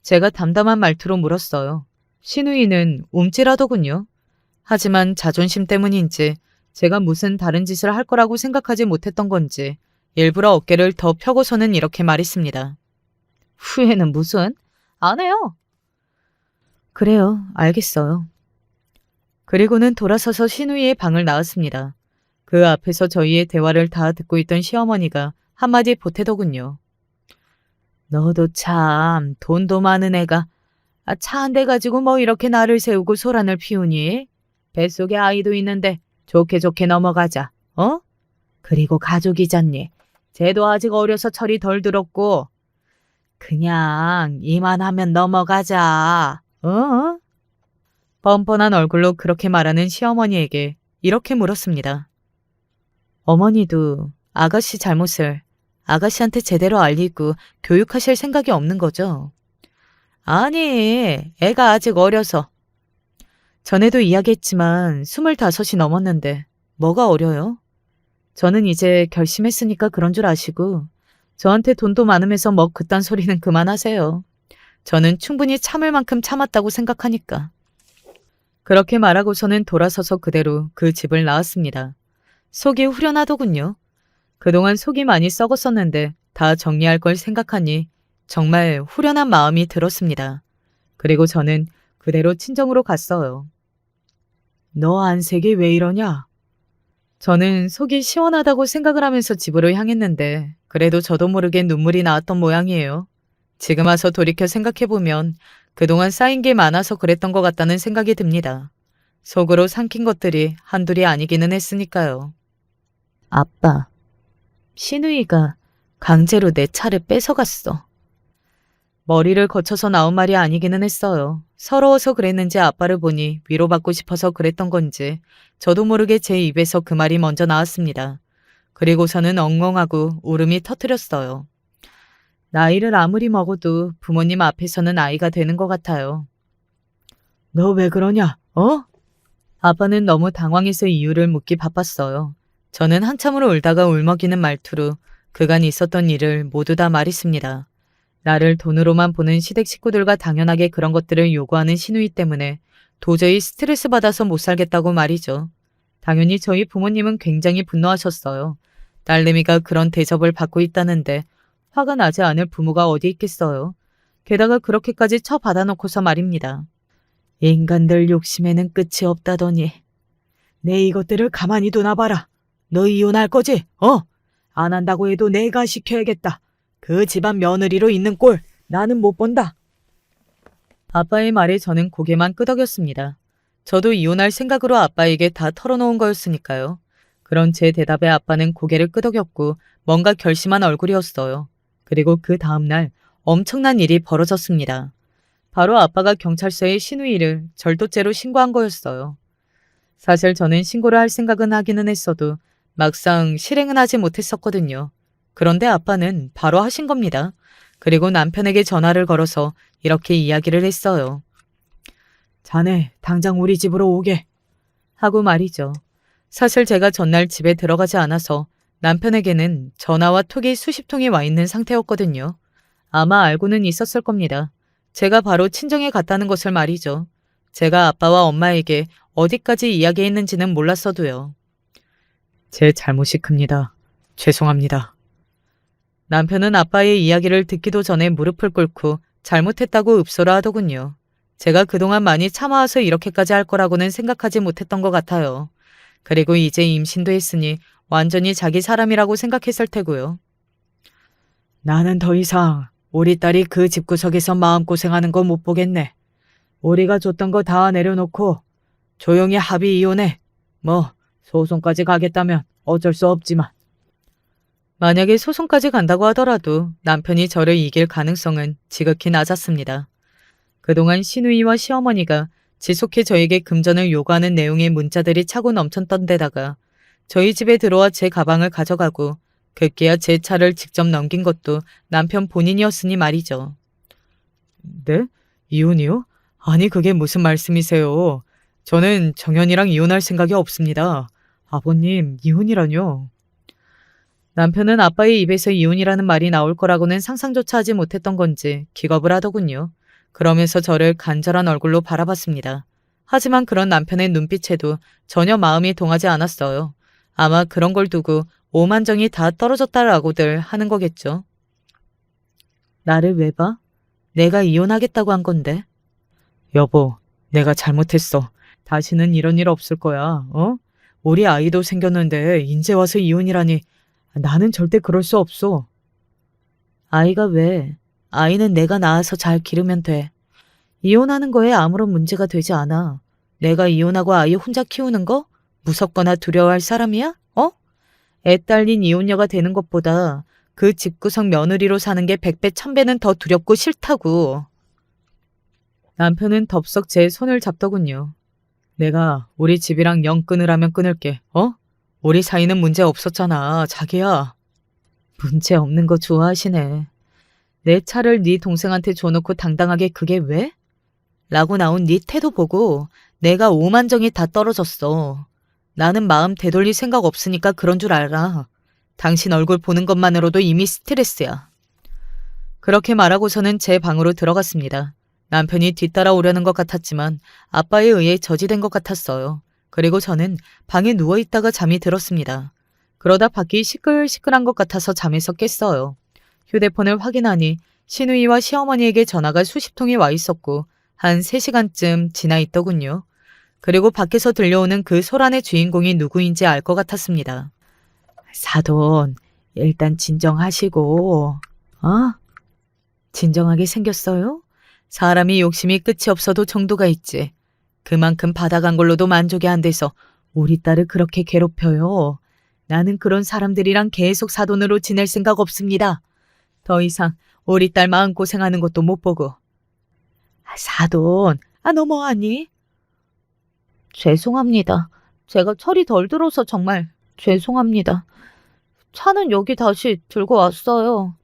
제가 담담한 말투로 물었어요. 신우이는 움찔하더군요. 하지만 자존심 때문인지 제가 무슨 다른 짓을 할 거라고 생각하지 못했던 건지 일부러 어깨를 더 펴고서는 이렇게 말했습니다. 후회는 무슨? 안 해요. 그래요. 알겠어요. 그리고는 돌아서서 신우이의 방을 나왔습니다. 그 앞에서 저희의 대화를 다 듣고 있던 시어머니가 한마디 보태더군요. 너도 참 돈도 많은 애가 차 한 대 가지고 뭐 이렇게 나를 세우고 소란을 피우니? 뱃속에 아이도 있는데 좋게 좋게 넘어가자. 어? 그리고 가족이잖니. 쟤도 아직 어려서 철이 덜 들었고 그냥 이만하면 넘어가자. 어? 뻔뻔한 얼굴로 그렇게 말하는 시어머니에게 이렇게 물었습니다. 어머니도 아가씨 잘못을 아가씨한테 제대로 알리고 교육하실 생각이 없는 거죠? 아니, 애가 아직 어려서. 전에도 이야기했지만 25이 넘었는데 뭐가 어려요? 저는 이제 결심했으니까 그런 줄 아시고 저한테 돈도 많으면서 뭐 그딴 소리는 그만하세요. 저는 충분히 참을 만큼 참았다고 생각하니까. 그렇게 말하고서는 돌아서서 그대로 그 집을 나왔습니다. 속이 후련하더군요. 그동안 속이 많이 썩었었는데 다 정리할 걸 생각하니 정말 후련한 마음이 들었습니다. 그리고 저는 그대로 친정으로 갔어요. 너 안색이 왜 이러냐? 저는 속이 시원하다고 생각을 하면서 집으로 향했는데 그래도 저도 모르게 눈물이 나왔던 모양이에요. 지금 와서 돌이켜 생각해보면 그동안 쌓인 게 많아서 그랬던 것 같다는 생각이 듭니다. 속으로 삼킨 것들이 한둘이 아니기는 했으니까요. 아빠, 신우이가 강제로 내 차를 뺏어갔어. 머리를 거쳐서 나온 말이 아니기는 했어요. 서러워서 그랬는지 아빠를 보니 위로받고 싶어서 그랬던 건지 저도 모르게 제 입에서 그 말이 먼저 나왔습니다. 그리고서는 엉엉하고 울음이 터뜨렸어요. 나이를 아무리 먹어도 부모님 앞에서는 아이가 되는 것 같아요. 너 왜 그러냐? 어? 아빠는 너무 당황해서 이유를 묻기 바빴어요. 저는 한참으로 울다가 울먹이는 말투로 그간 있었던 일을 모두 다 말했습니다. 나를 돈으로만 보는 시댁 식구들과 당연하게 그런 것들을 요구하는 신우이 때문에 도저히 스트레스 받아서 못 살겠다고 말이죠. 당연히 저희 부모님은 굉장히 분노하셨어요. 딸내미가 그런 대접을 받고 있다는데 화가 나지 않을 부모가 어디 있겠어요. 게다가 그렇게까지 처받아놓고서 말입니다. 인간들 욕심에는 끝이 없다더니 내 이것들을 가만히 두나봐라. 너 이혼할 거지? 안 한다고 해도 내가 시켜야겠다. 그 집안 며느리로 있는 꼴 나는 못 본다. 아빠의 말에 저는 고개만 끄덕였습니다. 저도 이혼할 생각으로 아빠에게 다 털어놓은 거였으니까요. 그런 제 대답에 아빠는 고개를 끄덕였고 뭔가 결심한 얼굴이었어요. 그리고 그 다음날 엄청난 일이 벌어졌습니다. 바로 아빠가 경찰서에 신우이를 절도죄로 신고한 거였어요. 사실 저는 신고를 할 생각은 하기는 했어도 막상 실행은 하지 못했었거든요. 그런데 아빠는 바로 하신 겁니다. 그리고 남편에게 전화를 걸어서 이렇게 이야기를 했어요. 자네 당장 우리 집으로 오게 하고 말이죠. 사실 제가 전날 집에 들어가지 않아서 남편에게는 전화와 톡이 수십 통이 와 있는 상태였거든요. 아마 알고는 있었을 겁니다. 제가 바로 친정에 갔다는 것을 말이죠. 제가 아빠와 엄마에게 어디까지 이야기했는지는 몰랐어도요. 제 잘못이 큽니다. 죄송합니다. 남편은 아빠의 이야기를 듣기도 전에 무릎을 꿇고 잘못했다고 읍소를 하더군요. 제가 그동안 많이 참아와서 이렇게까지 할 거라고는 생각하지 못했던 것 같아요. 그리고 이제 임신도 했으니 완전히 자기 사람이라고 생각했을 테고요. 나는 더 이상 우리 딸이 그 집구석에서 마음고생하는 거 못 보겠네. 우리가 줬던 거 다 내려놓고 조용히 합의 이혼해. 뭐 소송까지 가겠다면 어쩔 수 없지만. 만약에 소송까지 간다고 하더라도 남편이 저를 이길 가능성은 지극히 낮았습니다. 그동안 시누이와 시어머니가 지속해 저에게 금전을 요구하는 내용의 문자들이 차고 넘쳤던 데다가 저희 집에 들어와 제 가방을 가져가고 급기야 제 차를 직접 넘긴 것도 남편 본인이었으니 말이죠. 네? 이혼이요? 아니, 그게 무슨 말씀이세요? 저는 정연이랑 이혼할 생각이 없습니다. 아버님, 이혼이라뇨? 남편은 아빠의 입에서 이혼이라는 말이 나올 거라고는 상상조차 하지 못했던 건지 기겁을 하더군요. 그러면서 저를 간절한 얼굴로 바라봤습니다. 하지만 그런 남편의 눈빛에도 전혀 마음이 동하지 않았어요. 아마 그런 걸 두고 오만정이 다 떨어졌다라고들 하는 거겠죠. 나를 왜 봐? 내가 이혼하겠다고 한 건데. 여보, 내가 잘못했어. 다시는 이런 일 없을 거야. 어? 우리 아이도 생겼는데 인제 와서 이혼이라니. 나는 절대 그럴 수 없어. 아이가 왜? 아이는 내가 낳아서 잘 기르면 돼. 이혼하는 거에 아무런 문제가 되지 않아. 내가 이혼하고 아이 혼자 키우는 거? 무섭거나 두려워할 사람이야? 어? 애 딸린 이혼녀가 되는 것보다 그 집구석 며느리로 사는 게 100배, 1000배는 더 두렵고 싫다고. 남편은 덥석 제 손을 잡더군요. 내가 우리 집이랑 영 끊으라면 끊을게. 어? 우리 사이는 문제 없었잖아, 자기야. 문제 없는 거 좋아하시네. 내 차를 네 동생한테 줘놓고 당당하게 그게 왜? 라고 나온 네 태도 보고 내가 오만정이 다 떨어졌어. 나는 마음 되돌릴 생각 없으니까 그런 줄 알아. 당신 얼굴 보는 것만으로도 이미 스트레스야. 그렇게 말하고서는 제 방으로 들어갔습니다. 남편이 뒤따라오려는 것 같았지만 아빠에 의해 저지된 것 같았어요. 그리고 저는 방에 누워있다가 잠이 들었습니다. 그러다 밖이 시끌시끌한 것 같아서 잠에서 깼어요. 휴대폰을 확인하니 시누이와 시어머니에게 전화가 수십 통이 와 있었고 한 3시간쯤 지나 있더군요. 그리고 밖에서 들려오는 그 소란의 주인공이 누구인지 알 것 같았습니다. 사돈, 일단 진정하시고, 진정하게 생겼어요? 사람이 욕심이 끝이 없어도 정도가 있지. 그만큼 받아간 걸로도 만족이 안 돼서 우리 딸을 그렇게 괴롭혀요. 나는 그런 사람들이랑 계속 사돈으로 지낼 생각 없습니다. 더 이상 우리 딸 마음고생하는 것도 못 보고. 사돈, 너무하니? 죄송합니다. 제가 철이 덜 들어서 정말 죄송합니다. 차는 여기 다시 들고 왔어요.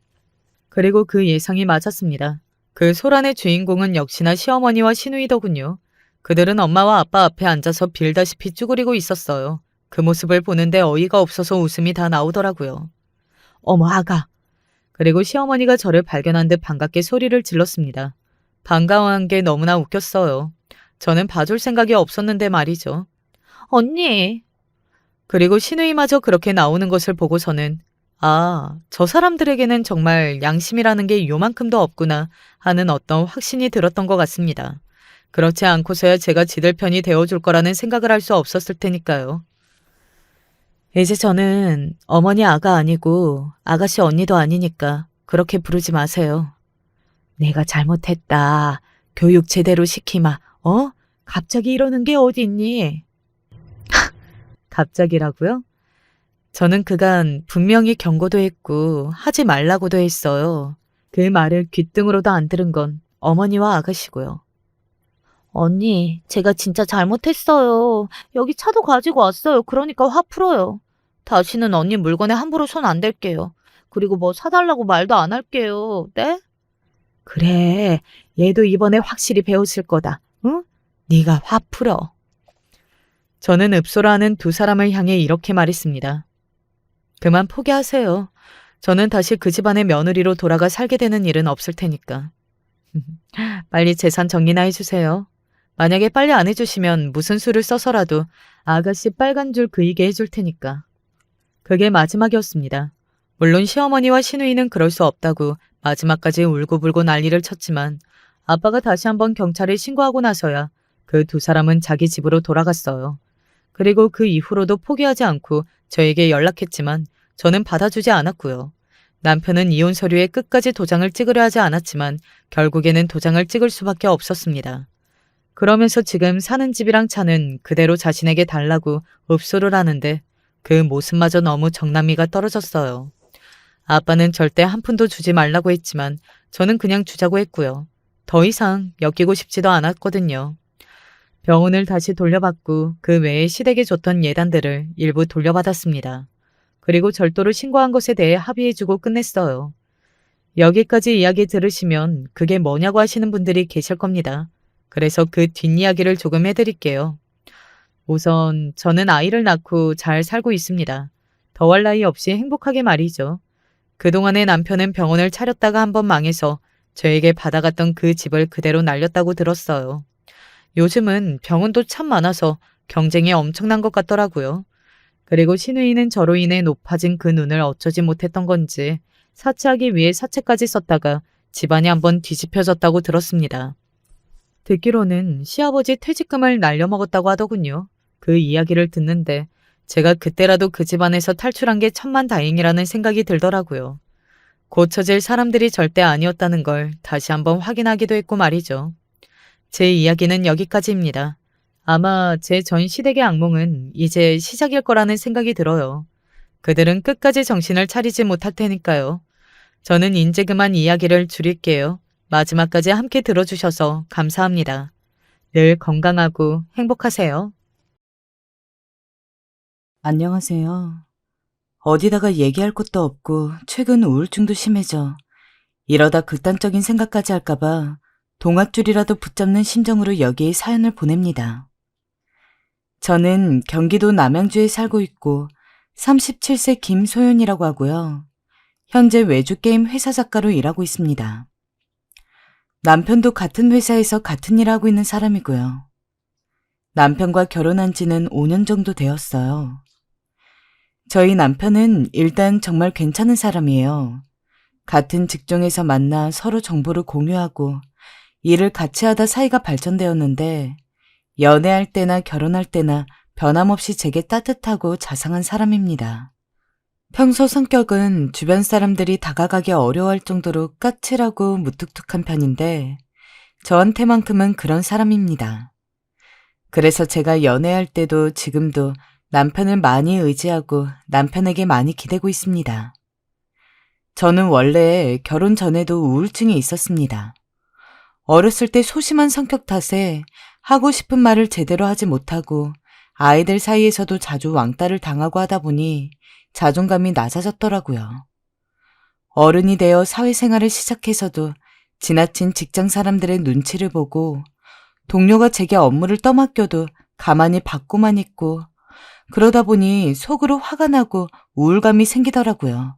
그리고 그 예상이 맞았습니다. 그 소란의 주인공은 역시나 시어머니와 시누이더군요. 그들은 엄마와 아빠 앞에 앉아서 빌다시피 쭈그리고 있었어요. 그 모습을 보는데 어이가 없어서 웃음이 다 나오더라고요. 어머, 아가. 그리고 시어머니가 저를 발견한 듯 반갑게 소리를 질렀습니다. 반가워한 게 너무나 웃겼어요. 저는 봐줄 생각이 없었는데 말이죠. 언니, 그리고 시누이마저 그렇게 나오는 것을 보고서는 저 사람들에게는 정말 양심이라는 게 요만큼도 없구나 하는 어떤 확신이 들었던 것 같습니다. 그렇지 않고서야 제가 지들 편이 되어줄 거라는 생각을 할 수 없었을 테니까요. 이제 저는 어머니 아가 아니고 아가씨 언니도 아니니까 그렇게 부르지 마세요. 내가 잘못했다. 교육 제대로 시키마. 갑자기 이러는 게 어디 있니? 갑자기라고요? 저는 그간 분명히 경고도 했고 하지 말라고도 했어요. 그 말을 귓등으로도 안 들은 건 어머니와 아가씨고요. 언니, 제가 진짜 잘못했어요. 여기 차도 가지고 왔어요. 그러니까 화 풀어요. 다시는 언니 물건에 함부로 손 안 댈게요. 그리고 뭐 사달라고 말도 안 할게요. 네? 그래, 얘도 이번에 확실히 배웠을 거다. 응? 네가 화 풀어. 저는 읍소라하는 두 사람을 향해 이렇게 말했습니다. 그만 포기하세요. 저는 다시 그 집안의 며느리로 돌아가 살게 되는 일은 없을 테니까. 빨리 재산 정리나 해주세요. 만약에 빨리 안 해주시면 무슨 수를 써서라도 아가씨 빨간 줄 그이게 해줄 테니까. 그게 마지막이었습니다. 물론 시어머니와 시누이는 그럴 수 없다고 마지막까지 울고불고 난리를 쳤지만 아빠가 다시 한번 경찰에 신고하고 나서야 그 두 사람은 자기 집으로 돌아갔어요. 그리고 그 이후로도 포기하지 않고 저에게 연락했지만 저는 받아주지 않았고요. 남편은 이혼 서류에 끝까지 도장을 찍으려 하지 않았지만 결국에는 도장을 찍을 수밖에 없었습니다. 그러면서 지금 사는 집이랑 차는 그대로 자신에게 달라고 읍소를 하는데 그 모습마저 너무 정남미가 떨어졌어요. 아빠는 절대 한 푼도 주지 말라고 했지만 저는 그냥 주자고 했고요. 더 이상 엮이고 싶지도 않았거든요. 병원을 다시 돌려받고 그 외에 시댁에 줬던 예단들을 일부 돌려받았습니다. 그리고 절도를 신고한 것에 대해 합의해주고 끝냈어요. 여기까지 이야기 들으시면 그게 뭐냐고 하시는 분들이 계실 겁니다. 그래서 그 뒷이야기를 조금 해드릴게요. 우선 저는 아이를 낳고 잘 살고 있습니다. 더할 나위 없이 행복하게 말이죠. 그동안에 남편은 병원을 차렸다가 한번 망해서 저에게 받아갔던 그 집을 그대로 날렸다고 들었어요. 요즘은 병원도 참 많아서 경쟁이 엄청난 것 같더라고요. 그리고 신우이는 저로 인해 높아진 그 눈을 어쩌지 못했던 건지 사채하기 위해 사채까지 썼다가 집안이 한번 뒤집혀졌다고 들었습니다. 듣기로는 시아버지 퇴직금을 날려먹었다고 하더군요. 그 이야기를 듣는데 제가 그때라도 그 집안에서 탈출한 게 천만다행이라는 생각이 들더라고요. 고쳐질 사람들이 절대 아니었다는 걸 다시 한번 확인하기도 했고 말이죠. 제 이야기는 여기까지입니다. 아마 제 전 시댁의 악몽은 이제 시작일 거라는 생각이 들어요. 그들은 끝까지 정신을 차리지 못할 테니까요. 저는 이제 그만 이야기를 줄일게요. 마지막까지 함께 들어주셔서 감사합니다. 늘 건강하고 행복하세요. 안녕하세요. 어디다가 얘기할 것도 없고 최근 우울증도 심해져. 이러다 극단적인 생각까지 할까봐 동아줄이라도 붙잡는 심정으로 여기에 사연을 보냅니다. 저는 경기도 남양주에 살고 있고 37세 김소연이라고 하고요. 현재 외주게임 회사 작가로 일하고 있습니다. 남편도 같은 회사에서 같은 일을 하고 있는 사람이고요. 남편과 결혼한 지는 5년 정도 되었어요. 저희 남편은 일단 정말 괜찮은 사람이에요. 같은 직종에서 만나 서로 정보를 공유하고 일을 같이 하다 사이가 발전되었는데 연애할 때나 결혼할 때나 변함없이 제게 따뜻하고 자상한 사람입니다. 평소 성격은 주변 사람들이 다가가기 어려워할 정도로 까칠하고 무뚝뚝한 편인데 저한테만큼은 그런 사람입니다. 그래서 제가 연애할 때도 지금도 남편을 많이 의지하고 남편에게 많이 기대고 있습니다. 저는 원래 결혼 전에도 우울증이 있었습니다. 어렸을 때 소심한 성격 탓에 하고 싶은 말을 제대로 하지 못하고 아이들 사이에서도 자주 왕따를 당하고 하다 보니 자존감이 낮아졌더라고요. 어른이 되어 사회생활을 시작해서도 지나친 직장 사람들의 눈치를 보고 동료가 제게 업무를 떠맡겨도 가만히 받고만 있고 그러다 보니 속으로 화가 나고 우울감이 생기더라고요.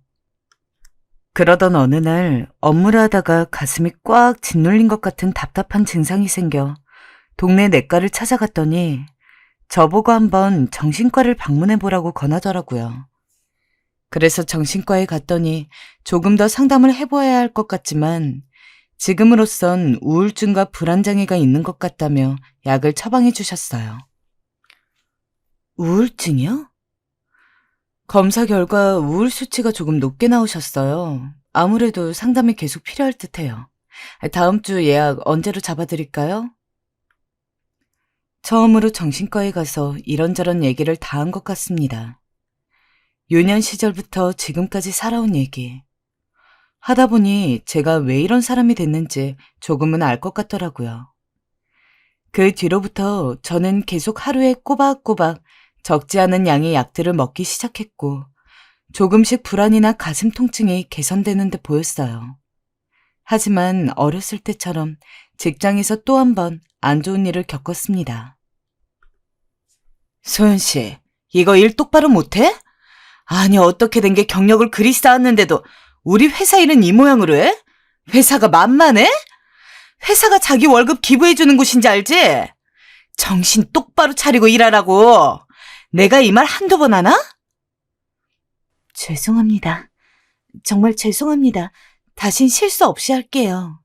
그러던 어느 날 업무를 하다가 가슴이 꽉 짓눌린 것 같은 답답한 증상이 생겨 동네 내과를 찾아갔더니 저보고 한번 정신과를 방문해보라고 권하더라고요. 그래서 정신과에 갔더니 조금 더 상담을 해봐야 할 것 같지만 지금으로선 우울증과 불안장애가 있는 것 같다며 약을 처방해 주셨어요. 우울증이요? 검사 결과 우울 수치가 조금 높게 나오셨어요. 아무래도 상담이 계속 필요할 듯해요. 다음 주 예약 언제로 잡아드릴까요? 처음으로 정신과에 가서 이런저런 얘기를 다 한 것 같습니다. 유년 시절부터 지금까지 살아온 얘기. 하다 보니 제가 왜 이런 사람이 됐는지 조금은 알 것 같더라고요. 그 뒤로부터 저는 계속 하루에 꼬박꼬박 적지 않은 양의 약들을 먹기 시작했고 조금씩 불안이나 가슴 통증이 개선되는 듯 보였어요. 하지만 어렸을 때처럼 직장에서 또 한 번 안 좋은 일을 겪었습니다. 소연 씨, 이거 일 똑바로 못해? 아니 어떻게 된 게 경력을 그리 쌓았는데도 우리 회사 일은 이 모양으로 해? 회사가 만만해? 회사가 자기 월급 기부해주는 곳인지 알지? 정신 똑바로 차리고 일하라고. 내가 이 말 한두 번 하나? 죄송합니다. 정말 죄송합니다. 다신 실수 없이 할게요.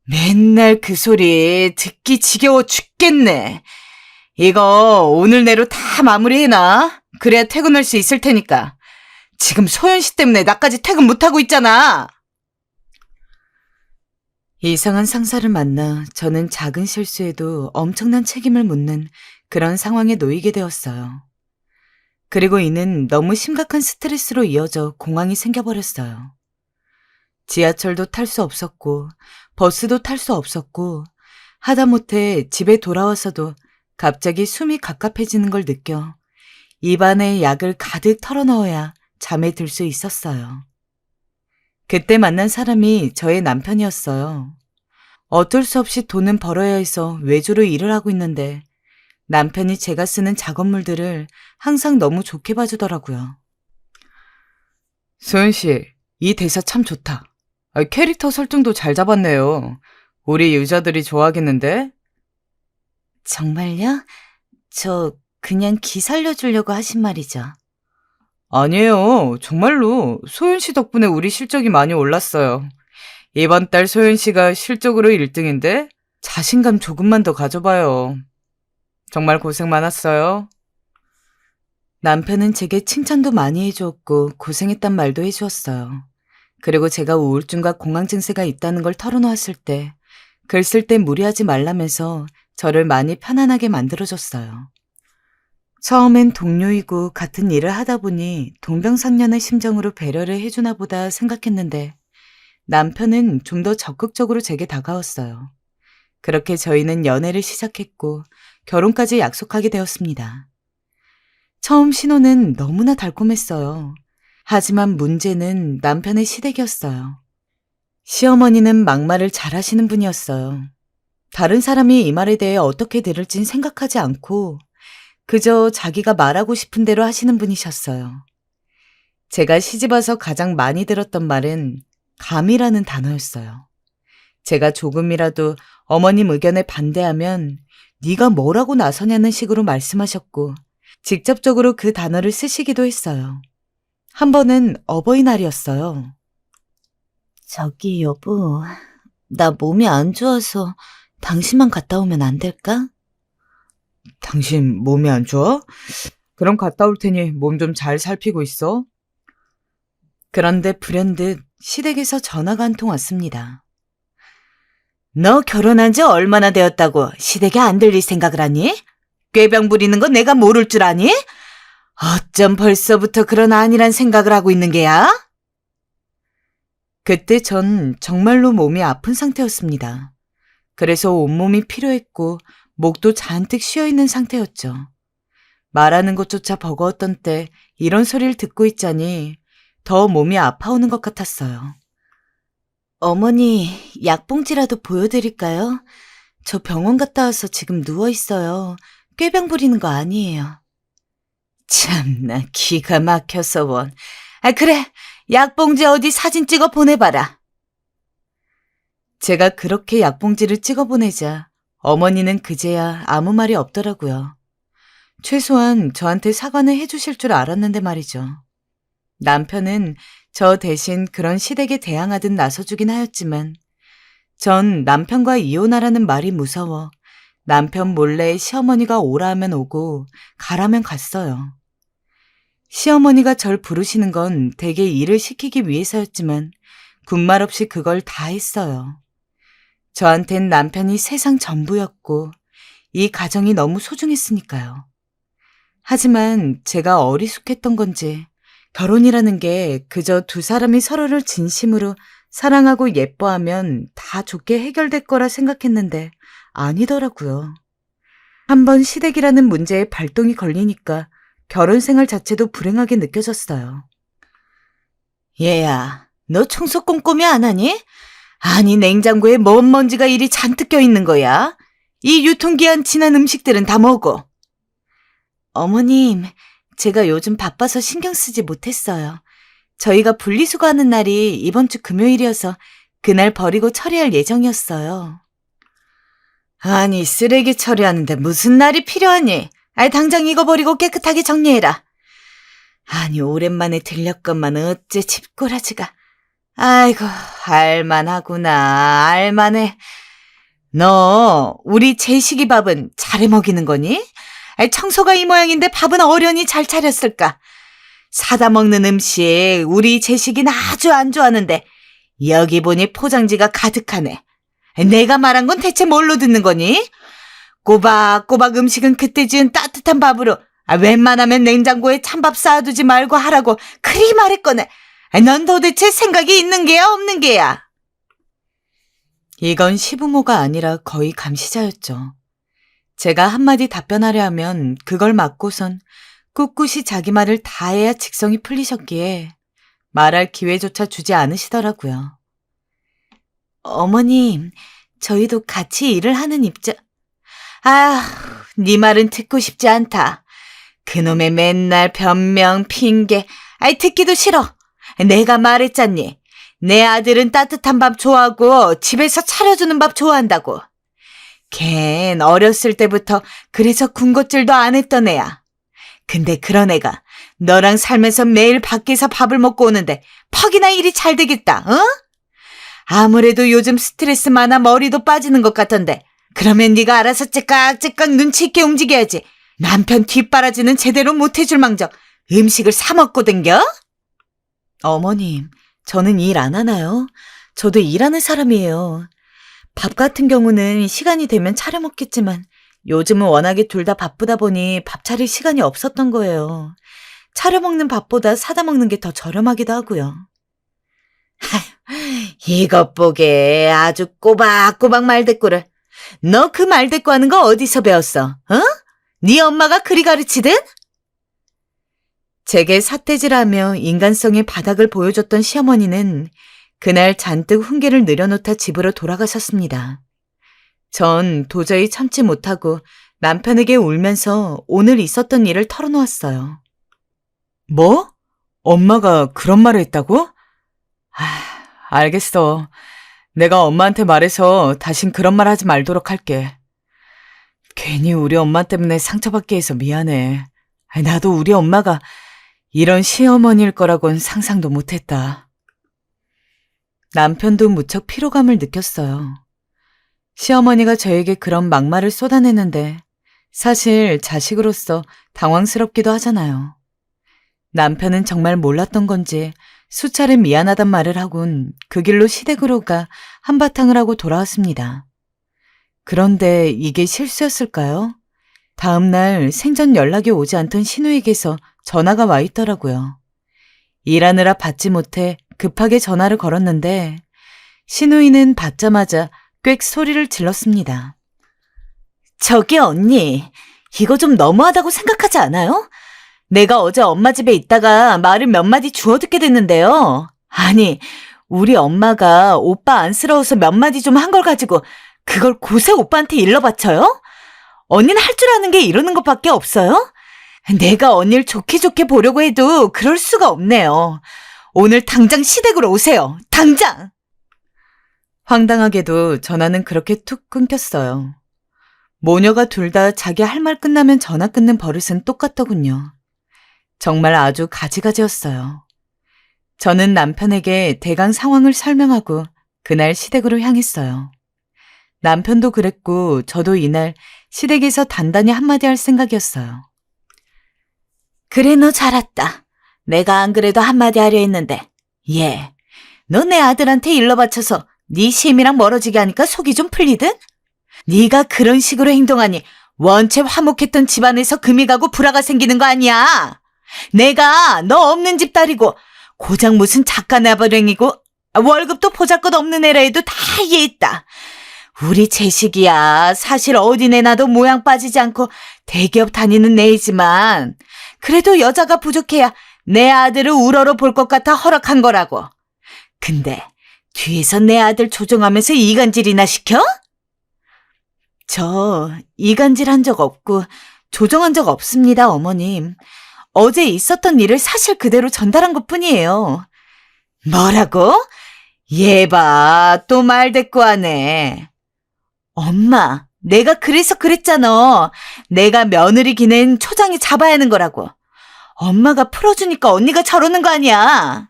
맨날 그 소리 듣기 지겨워 죽겠네. 이거 오늘 내로 다 마무리해놔. 그래야 퇴근할 수 있을 테니까. 지금 소연 씨 때문에 나까지 퇴근 못하고 있잖아. 이상한 상사를 만나 저는 작은 실수에도 엄청난 책임을 묻는 그런 상황에 놓이게 되었어요. 그리고 이는 너무 심각한 스트레스로 이어져 공황이 생겨버렸어요. 지하철도 탈 수 없었고 버스도 탈 수 없었고 하다못해 집에 돌아와서도 갑자기 숨이 갑갑해지는 걸 느껴 입안에 약을 가득 털어넣어야 잠에 들 수 있었어요. 그때 만난 사람이 저의 남편이었어요. 어쩔 수 없이 돈은 벌어야 해서 외주로 일을 하고 있는데 남편이 제가 쓰는 작업물들을 항상 너무 좋게 봐주더라고요. 소연 씨, 이 대사 참 좋다. 캐릭터 설정도 잘 잡았네요. 우리 유저들이 좋아하겠는데? 정말요? 저 그냥 기 살려주려고 하신 말이죠. 아니에요. 정말로 소연 씨 덕분에 우리 실적이 많이 올랐어요. 이번 달 소연 씨가 실적으로 1등인데 자신감 조금만 더 가져봐요. 정말 고생 많았어요. 남편은 제게 칭찬도 많이 해주었고 고생했단 말도 해주었어요. 그리고 제가 우울증과 공황 증세가 있다는 걸 털어놓았을 때 글 쓸 때 무리하지 말라면서 저를 많이 편안하게 만들어줬어요. 처음엔 동료이고 같은 일을 하다 보니 동병상련의 심정으로 배려를 해주나 보다 생각했는데 남편은 좀 더 적극적으로 제게 다가왔어요. 그렇게 저희는 연애를 시작했고 결혼까지 약속하게 되었습니다. 처음 신혼은 너무나 달콤했어요. 하지만 문제는 남편의 시댁이었어요. 시어머니는 막말을 잘하시는 분이었어요. 다른 사람이 이 말에 대해 어떻게 들을진 생각하지 않고 그저 자기가 말하고 싶은 대로 하시는 분이셨어요. 제가 시집와서 가장 많이 들었던 말은 감이라는 단어였어요. 제가 조금이라도 어머님 의견에 반대하면 네가 뭐라고 나서냐는 식으로 말씀하셨고 직접적으로 그 단어를 쓰시기도 했어요. 한 번은 어버이날이었어요. 저기 여보, 나 몸이 안 좋아서 당신만 갔다 오면 안 될까? 당신 몸이 안 좋아? 그럼 갔다 올 테니 몸 좀 잘 살피고 있어. 그런데 불현듯 시댁에서 전화가 한 통 왔습니다. 너 결혼한 지 얼마나 되었다고 시댁에 안 들릴 생각을 하니? 꾀병 부리는 거 내가 모를 줄 아니? 어쩜 벌써부터 그런 안일한 생각을 하고 있는 게야? 그때 전 정말로 몸이 아픈 상태였습니다. 그래서 온몸이 피로했고 목도 잔뜩 쉬어있는 상태였죠. 말하는 것조차 버거웠던 때 이런 소리를 듣고 있자니 더 몸이 아파오는 것 같았어요. 어머니, 약봉지라도 보여드릴까요? 저 병원 갔다 와서 지금 누워있어요. 꾀병 부리는 거 아니에요. 참나 기가 막혀서 원. 그래, 약봉지 어디 사진 찍어 보내봐라. 제가 그렇게 약봉지를 찍어 보내자 어머니는 그제야 아무 말이 없더라고요. 최소한 저한테 사과는 해주실 줄 알았는데 말이죠. 남편은 저 대신 그런 시댁에 대항하듯 나서주긴 하였지만 전 남편과 이혼하라는 말이 무서워 남편 몰래 시어머니가 오라 하면 오고 가라면 갔어요. 시어머니가 절 부르시는 건 대개 일을 시키기 위해서였지만 군말 없이 그걸 다 했어요. 저한텐 남편이 세상 전부였고 이 가정이 너무 소중했으니까요. 하지만 제가 어리숙했던 건지 결혼이라는 게 그저 두 사람이 서로를 진심으로 사랑하고 예뻐하면 다 좋게 해결될 거라 생각했는데 아니더라고요. 한번 시댁이라는 문제에 발동이 걸리니까 결혼 생활 자체도 불행하게 느껴졌어요. 얘야, 너 청소 꼼꼼히 안 하니? 아니, 냉장고에 뭔 먼지가 이리 잔뜩 껴있는 거야? 이 유통기한 지난 음식들은 다 먹어. 어머님, 제가 요즘 바빠서 신경 쓰지 못했어요. 저희가 분리수거하는 날이 이번 주 금요일이어서 그날 버리고 처리할 예정이었어요. 아니, 쓰레기 처리하는데 무슨 날이 필요하니? 당장 이거 버리고 깨끗하게 정리해라. 아니, 오랜만에 들렸건만 어째 집꼬라지가. 아이고, 알만하구나, 알만해. 너 우리 제식이 밥은 잘해 먹이는 거니? 청소가 이 모양인데 밥은 어련히 잘 차렸을까? 사다 먹는 음식 우리 제식이는 아주 안 좋아하는데 여기 보니 포장지가 가득하네. 내가 말한 건 대체 뭘로 듣는 거니? 꼬박꼬박 음식은 그때 지은 따뜻한 밥으로 웬만하면 냉장고에 찬밥 쌓아두지 말고 하라고 그리 말했거늘. 넌 도대체 생각이 있는 게야 없는 게야? 이건 시부모가 아니라 거의 감시자였죠. 제가 한마디 답변하려 하면 그걸 막고선 꿋꿋이 자기 말을 다 해야 직성이 풀리셨기에 말할 기회조차 주지 않으시더라고요. 어머님, 저희도 같이 일을 하는 입장. 아, 네 말은 듣고 싶지 않다. 그놈의 맨날 변명, 핑계, 듣기도 싫어. 내가 말했잖니. 내 아들은 따뜻한 밥 좋아하고 집에서 차려주는 밥 좋아한다고. 걘 어렸을 때부터 그래서 군것질도 안 했던 애야. 근데 그런 애가 너랑 살면서 매일 밖에서 밥을 먹고 오는데 퍽이나 일이 잘 되겠다, 어? 아무래도 요즘 스트레스 많아 머리도 빠지는 것 같던데 그러면 네가 알아서 째깍째깍 눈치 있게 움직여야지. 남편 뒷바라지는 제대로 못해줄 망정 음식을 사 먹고 댕겨? 어머님, 저는 일 안 하나요? 저도 일하는 사람이에요. 밥 같은 경우는 시간이 되면 차려 먹겠지만 요즘은 워낙에 둘 다 바쁘다 보니 밥 차릴 시간이 없었던 거예요. 차려 먹는 밥보다 사다 먹는 게 더 저렴하기도 하고요. 이것 보게 아주 꼬박꼬박 말대꾸를. 너 그 말대꾸 하는 거 어디서 배웠어? 어? 네 엄마가 그리 가르치든? 제게 삿대질하며 인간성의 바닥을 보여줬던 시어머니는 그날 잔뜩 훈계를 늘여놓다 집으로 돌아가셨습니다. 전 도저히 참지 못하고 남편에게 울면서 오늘 있었던 일을 털어놓았어요. 뭐? 엄마가 그런 말을 했다고? 알겠어. 내가 엄마한테 말해서 다신 그런 말 하지 말도록 할게. 괜히 우리 엄마 때문에 상처받게 해서 미안해. 나도 우리 엄마가 이런 시어머니일 거라곤 상상도 못했다. 남편도 무척 피로감을 느꼈어요. 시어머니가 저에게 그런 막말을 쏟아내는데 사실 자식으로서 당황스럽기도 하잖아요. 남편은 정말 몰랐던 건지 수차례 미안하단 말을 하곤 그 길로 시댁으로 가 한바탕을 하고 돌아왔습니다. 그런데 이게 실수였을까요? 다음 날 생전 연락이 오지 않던 신우에게서 전화가 와 있더라고요. 일하느라 받지 못해 급하게 전화를 걸었는데 신우이는 받자마자 꽥 소리를 질렀습니다. 저기 언니, 이거 좀 너무하다고 생각하지 않아요? 내가 어제 엄마 집에 있다가 말을 몇 마디 주워 듣게 됐는데요. 아니, 우리 엄마가 오빠 안쓰러워서 몇 마디 좀 한 걸 가지고 그걸 고세 오빠한테 일러 바쳐요? 언니는 할 줄 아는 게 이러는 것밖에 없어요? 내가 언니를 좋게 좋게 보려고 해도 그럴 수가 없네요. 오늘 당장 시댁으로 오세요. 당장! 황당하게도 전화는 그렇게 툭 끊겼어요. 모녀가 둘 다 자기 할 말 끝나면 전화 끊는 버릇은 똑같더군요. 정말 아주 가지가지였어요. 저는 남편에게 대강 상황을 설명하고 그날 시댁으로 향했어요. 남편도 그랬고 저도 이날 시댁에서 단단히 한마디 할 생각이었어요. 그래, 너 잘 왔다. 내가 안 그래도 한마디 하려 했는데 너 내 아들한테 일러 바쳐서 네 시임이랑 멀어지게 하니까 속이 좀 풀리든? 네가 그런 식으로 행동하니 원체 화목했던 집안에서 금이 가고 불화가 생기는 거 아니야. 내가 너 없는 집 딸이고 고작 무슨 작가 나발행이고 월급도 보잘것없는 애라 해도 다 이해했다. 우리 제식이야. 사실 어디 내놔도 모양 빠지지 않고 대기업 다니는 애이지만 그래도 여자가 부족해야 내 아들을 우러러 볼 것 같아 허락한 거라고. 근데 뒤에서 내 아들 조종하면서 이간질이나 시켜? 저 이간질한 적 없고 조종한 적 없습니다, 어머님. 어제 있었던 일을 사실 그대로 전달한 것뿐이에요. 뭐라고? 얘 봐, 또 말대꾸하네. 엄마, 내가 그래서 그랬잖아. 내가 며느리 기는 초장이 잡아야 하는 거라고. 엄마가 풀어주니까 언니가 저러는 거 아니야.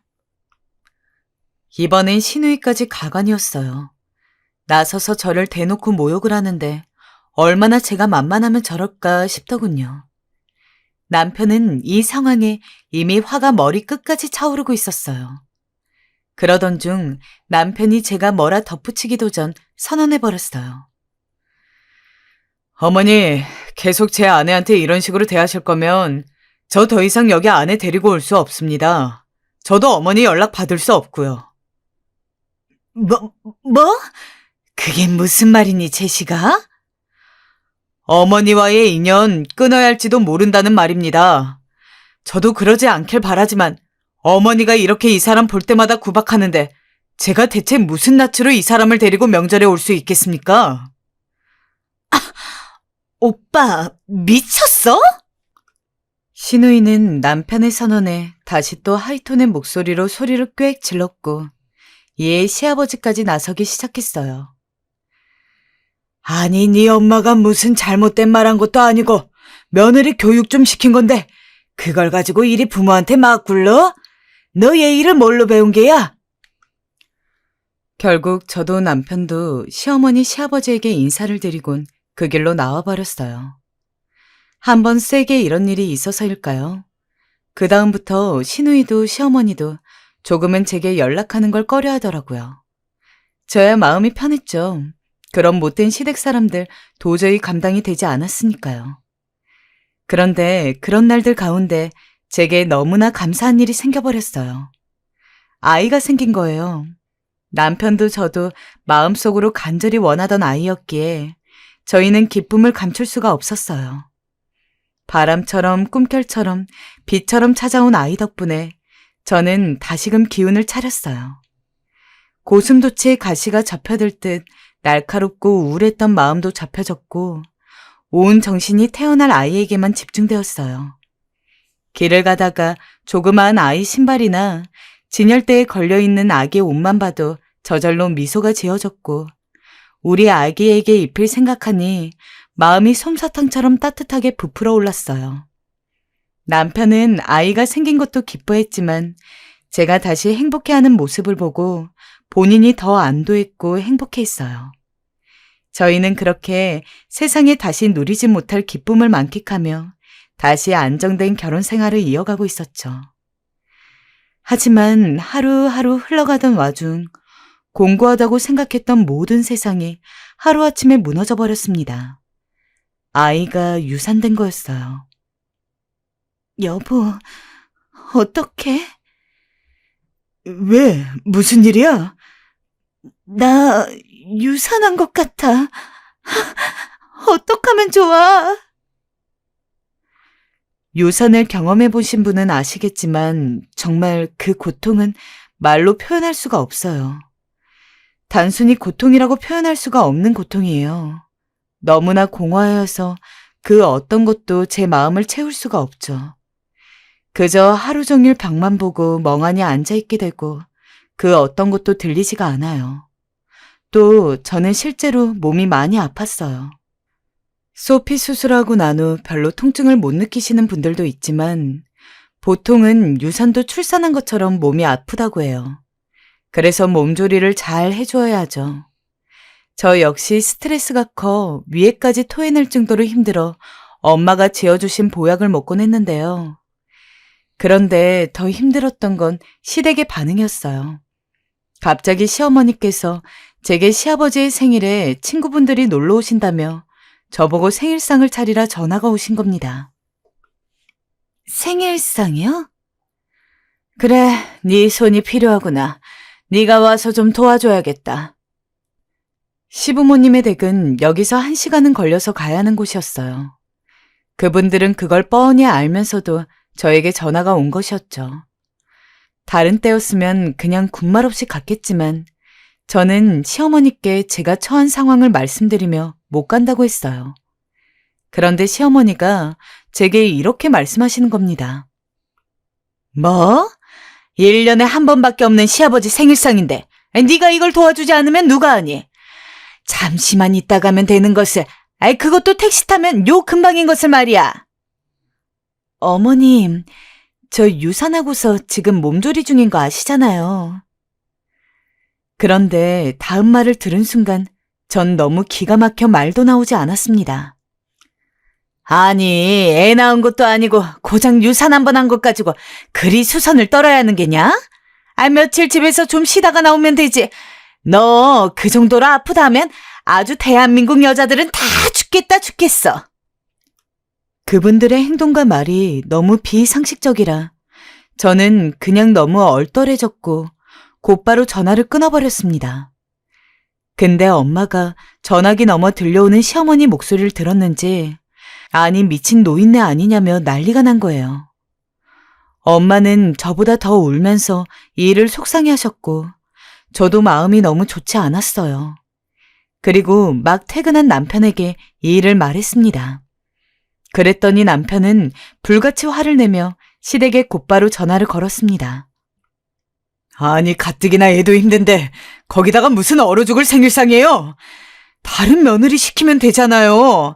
이번엔 신우이까지 가관이었어요. 나서서 저를 대놓고 모욕을 하는데 얼마나 제가 만만하면 저럴까 싶더군요. 남편은 이 상황에 이미 화가 머리 끝까지 차오르고 있었어요. 그러던 중 남편이 제가 뭐라 덧붙이기도 전 선언해버렸어요. 어머니, 계속 제 아내한테 이런 식으로 대하실 거면 저 더 이상 여기 아내 데리고 올 수 없습니다. 저도 어머니 연락 받을 수 없고요. 뭐? 그게 무슨 말이니, 제시가? 어머니와의 인연 끊어야 할지도 모른다는 말입니다. 저도 그러지 않길 바라지만 어머니가 이렇게 이 사람 볼 때마다 구박하는데 제가 대체 무슨 낯으로 이 사람을 데리고 명절에 올 수 있겠습니까? 오빠, 미쳤어? 신우이는 남편의 선언에 다시 또 하이톤의 목소리로 소리를 꽥 질렀고 이에 시아버지까지 나서기 시작했어요. 아니, 네 엄마가 무슨 잘못된 말 한 것도 아니고 며느리 교육 좀 시킨 건데 그걸 가지고 이리 부모한테 막 굴러? 너 예의를 뭘로 배운 게야? 결국 저도 남편도 시어머니 시아버지에게 인사를 드리곤 그 길로 나와버렸어요. 한번 세게 이런 일이 있어서일까요? 그 다음부터 시누이도 시어머니도 조금은 제게 연락하는 걸 꺼려하더라고요. 저야 마음이 편했죠. 그런 못된 시댁 사람들 도저히 감당이 되지 않았으니까요. 그런데 그런 날들 가운데 제게 너무나 감사한 일이 생겨버렸어요. 아이가 생긴 거예요. 남편도 저도 마음속으로 간절히 원하던 아이였기에 저희는 기쁨을 감출 수가 없었어요. 바람처럼 꿈결처럼 비처럼 찾아온 아이 덕분에 저는 다시금 기운을 차렸어요. 고슴도치의 가시가 접혀들 듯 날카롭고 우울했던 마음도 접혀졌고 온 정신이 태어날 아이에게만 집중되었어요. 길을 가다가 조그마한 아이 신발이나 진열대에 걸려있는 아기 옷만 봐도 저절로 미소가 지어졌고 우리 아기에게 입힐 생각하니 마음이 솜사탕처럼 따뜻하게 부풀어 올랐어요. 남편은 아이가 생긴 것도 기뻐했지만 제가 다시 행복해하는 모습을 보고 본인이 더 안도했고 행복해했어요. 저희는 그렇게 세상에 다시 누리지 못할 기쁨을 만끽하며 다시 안정된 결혼 생활을 이어가고 있었죠. 하지만 하루하루 흘러가던 와중 공고하다고 생각했던 모든 세상이 하루아침에 무너져 버렸습니다. 아이가 유산된 거였어요. 여보, 어떡해? 왜? 무슨 일이야? 나 유산한 것 같아. 어떡하면 좋아? 유산을 경험해 보신 분은 아시겠지만 정말 그 고통은 말로 표현할 수가 없어요. 단순히 고통이라고 표현할 수가 없는 고통이에요. 너무나 공허해서 그 어떤 것도 제 마음을 채울 수가 없죠. 그저 하루 종일 벽만 보고 멍하니 앉아있게 되고 그 어떤 것도 들리지가 않아요. 또 저는 실제로 몸이 많이 아팠어요. 소피 수술하고 난 후 별로 통증을 못 느끼시는 분들도 있지만 보통은 유산도 출산한 것처럼 몸이 아프다고 해요. 그래서 몸조리를 잘 해줘야 하죠. 저 역시 스트레스가 커 위에까지 토해낼 정도로 힘들어 엄마가 지어주신 보약을 먹곤 했는데요. 그런데 더 힘들었던 건 시댁의 반응이었어요. 갑자기 시어머니께서 제게 시아버지의 생일에 친구분들이 놀러 오신다며 저보고 생일상을 차리라 전화가 오신 겁니다. 생일상이요? 그래, 네 손이 필요하구나. 네가 와서 좀 도와줘야겠다. 시부모님의 댁은 여기서 1시간은 걸려서 가야 하는 곳이었어요. 그분들은 그걸 뻔히 알면서도 저에게 전화가 온 것이었죠. 다른 때였으면 그냥 군말 없이 갔겠지만 저는 시어머니께 제가 처한 상황을 말씀드리며 못 간다고 했어요. 그런데 시어머니가 제게 이렇게 말씀하시는 겁니다. 뭐? 1년에 한 번밖에 없는 시아버지 생일상인데 네가 이걸 도와주지 않으면 누가 하니? 잠시만 있다 가면 되는 것을, 그것도 택시 타면 요 금방인 것을 말이야. 어머님, 저 유산하고서 지금 몸조리 중인 거 아시잖아요. 그런데 다음 말을 들은 순간 전 너무 기가 막혀 말도 나오지 않았습니다. 아니, 애 낳은 것도 아니고 고작 유산 한 번 한 것 가지고 그리 수선을 떨어야 하는 게냐? 며칠 집에서 좀 쉬다가 나오면 되지. 너 그 정도로 아프다 하면 아주 대한민국 여자들은 다 죽겠다 죽겠어. 그분들의 행동과 말이 너무 비상식적이라 저는 그냥 너무 얼떨해졌고 곧바로 전화를 끊어버렸습니다. 근데 엄마가 전화기 넘어 들려오는 시어머니 목소리를 들었는지 아니 미친 노인네 아니냐며 난리가 난 거예요. 엄마는 저보다 더 울면서 이 일을 속상해하셨고 저도 마음이 너무 좋지 않았어요. 그리고 막 퇴근한 남편에게 이 일을 말했습니다. 그랬더니 남편은 불같이 화를 내며 시댁에 곧바로 전화를 걸었습니다. 아니, 가뜩이나 애도 힘든데 거기다가 무슨 얼어 죽을 생일상이에요? 다른 며느리 시키면 되잖아요.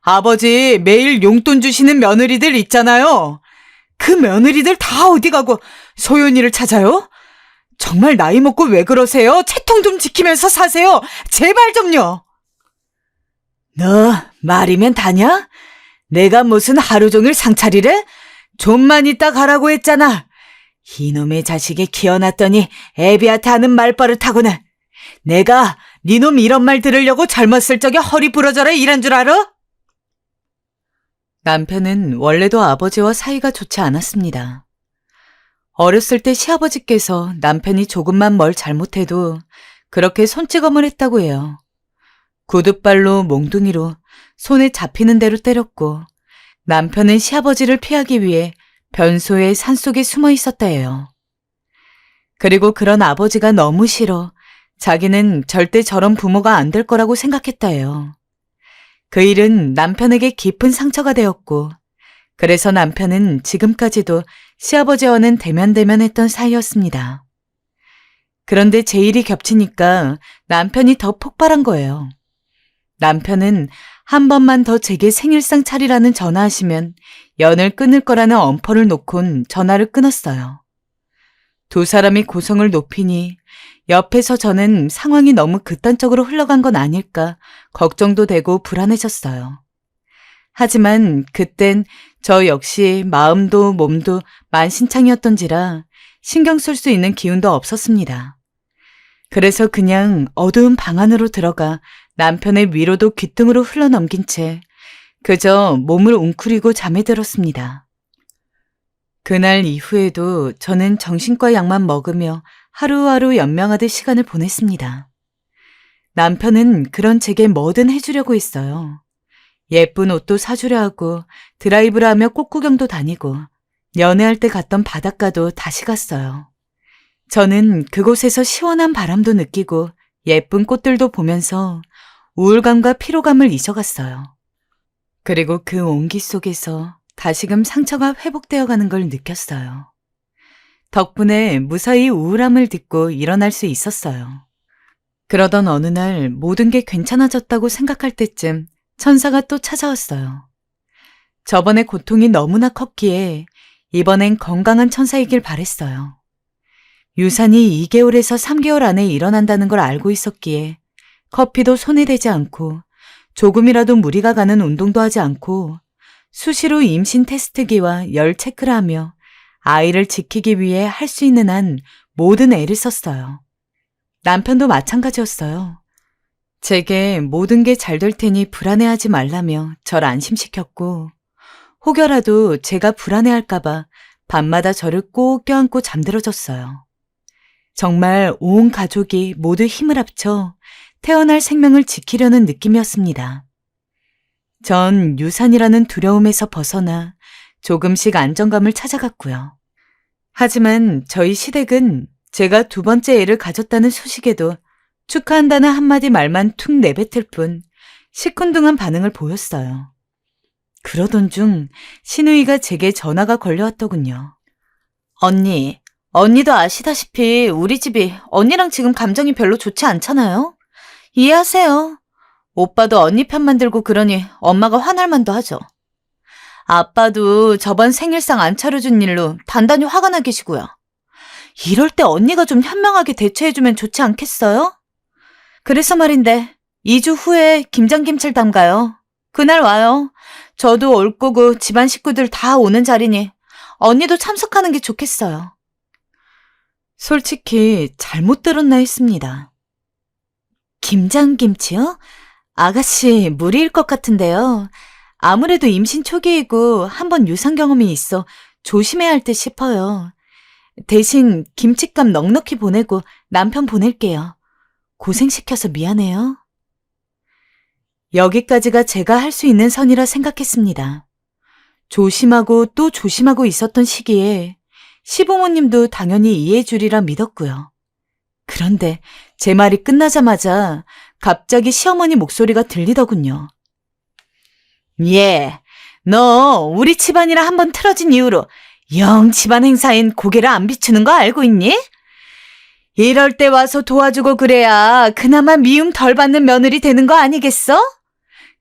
아버지 매일 용돈 주시는 며느리들 있잖아요. 그 며느리들 다 어디 가고 소연이를 찾아요? 정말 나이 먹고 왜 그러세요? 채통 좀 지키면서 사세요. 제발 좀요. 너 말이면 다냐? 내가 무슨 하루 종일 상차리래? 좀만 있다 가라고 했잖아. 이놈의 자식이 키워놨더니 애비한테 하는 말버릇하고는. 내가 니놈 이런 말 들으려고 젊었을 적에 허리 부러져라 일한 줄 알아? 남편은 원래도 아버지와 사이가 좋지 않았습니다. 어렸을 때 시아버지께서 남편이 조금만 뭘 잘못해도 그렇게 손찌검을 했다고 해요. 구둣발로 몽둥이로 손에 잡히는 대로 때렸고 남편은 시아버지를 피하기 위해 변소의 산속에 숨어 있었다 해요. 그리고 그런 아버지가 너무 싫어 자기는 절대 저런 부모가 안 될 거라고 생각했다 해요. 그 일은 남편에게 깊은 상처가 되었고 그래서 남편은 지금까지도 시아버지와는 대면대면했던 사이였습니다. 그런데 제 일이 겹치니까 남편이 더 폭발한 거예요. 남편은 한 번만 더 제게 생일상 차리라는 전화하시면 연을 끊을 거라는 엄포를 놓곤 전화를 끊었어요. 두 사람이 고성을 높이니 옆에서 저는 상황이 너무 극단적으로 흘러간 건 아닐까 걱정도 되고 불안해졌어요. 하지만 그땐 저 역시 마음도 몸도 만신창이었던지라 신경 쓸 수 있는 기운도 없었습니다. 그래서 그냥 어두운 방 안으로 들어가 남편의 위로도 귓등으로 흘러넘긴 채 그저 몸을 웅크리고 잠에 들었습니다. 그날 이후에도 저는 정신과 약만 먹으며 하루하루 연명하듯 시간을 보냈습니다. 남편은 그런 제게 뭐든 해주려고 했어요. 예쁜 옷도 사주려 하고 드라이브를 하며 꽃구경도 다니고 연애할 때 갔던 바닷가도 다시 갔어요. 저는 그곳에서 시원한 바람도 느끼고 예쁜 꽃들도 보면서 우울감과 피로감을 잊어갔어요. 그리고 그 온기 속에서 다시금 상처가 회복되어 가는 걸 느꼈어요. 덕분에 무사히 우울함을 딛고 일어날 수 있었어요. 그러던 어느 날 모든 게 괜찮아졌다고 생각할 때쯤 천사가 또 찾아왔어요. 저번에 고통이 너무나 컸기에 이번엔 건강한 천사이길 바랬어요. 유산이 2개월에서 3개월 안에 일어난다는 걸 알고 있었기에 커피도 손에 대지 않고 조금이라도 무리가 가는 운동도 하지 않고 수시로 임신 테스트기와 열 체크를 하며 아이를 지키기 위해 할 수 있는 한 모든 애를 썼어요. 남편도 마찬가지였어요. 제게 모든 게 잘 될 테니 불안해하지 말라며 절 안심시켰고 혹여라도 제가 불안해할까봐 밤마다 저를 꼭 껴안고 잠들어줬어요. 정말 온 가족이 모두 힘을 합쳐 태어날 생명을 지키려는 느낌이었습니다. 전 유산이라는 두려움에서 벗어나 조금씩 안정감을 찾아갔고요. 하지만 저희 시댁은 제가 두 번째 애를 가졌다는 소식에도 축하한다는 한마디 말만 툭 내뱉을 뿐 시큰둥한 반응을 보였어요. 그러던 중 시누이가 제게 전화가 걸려왔더군요. 언니도 아시다시피 우리 집이 언니랑 지금 감정이 별로 좋지 않잖아요? 이해하세요. 오빠도 언니 편만 들고 그러니 엄마가 화날 만도 하죠. 아빠도 저번 생일상 안 차려준 일로 단단히 화가 나 계시고요. 이럴 때 언니가 좀 현명하게 대처해주면 좋지 않겠어요? 그래서 말인데 2주 후에 김장김치를 담가요. 그날 와요. 저도 올 거고 집안 식구들 다 오는 자리니 언니도 참석하는 게 좋겠어요. 솔직히 잘못 들었나 했습니다. 김장김치요? 아가씨 무리일 것 같은데요. 아무래도 임신 초기이고 한번 유산 경험이 있어 조심해야 할 듯 싶어요. 대신 김칫값 넉넉히 보내고 남편 보낼게요. 고생시켜서 미안해요. 여기까지가 제가 할 수 있는 선이라 생각했습니다. 조심하고 또 조심하고 있었던 시기에 시부모님도 당연히 이해해 주리라 믿었고요. 그런데 제 말이 끝나자마자 갑자기 시어머니 목소리가 들리더군요. 예, 너 우리 집안이라 한번 틀어진 이후로 영 집안 행사엔 고개를 안 비추는 거 알고 있니? 이럴 때 와서 도와주고 그래야 그나마 미움 덜 받는 며느리 되는 거 아니겠어?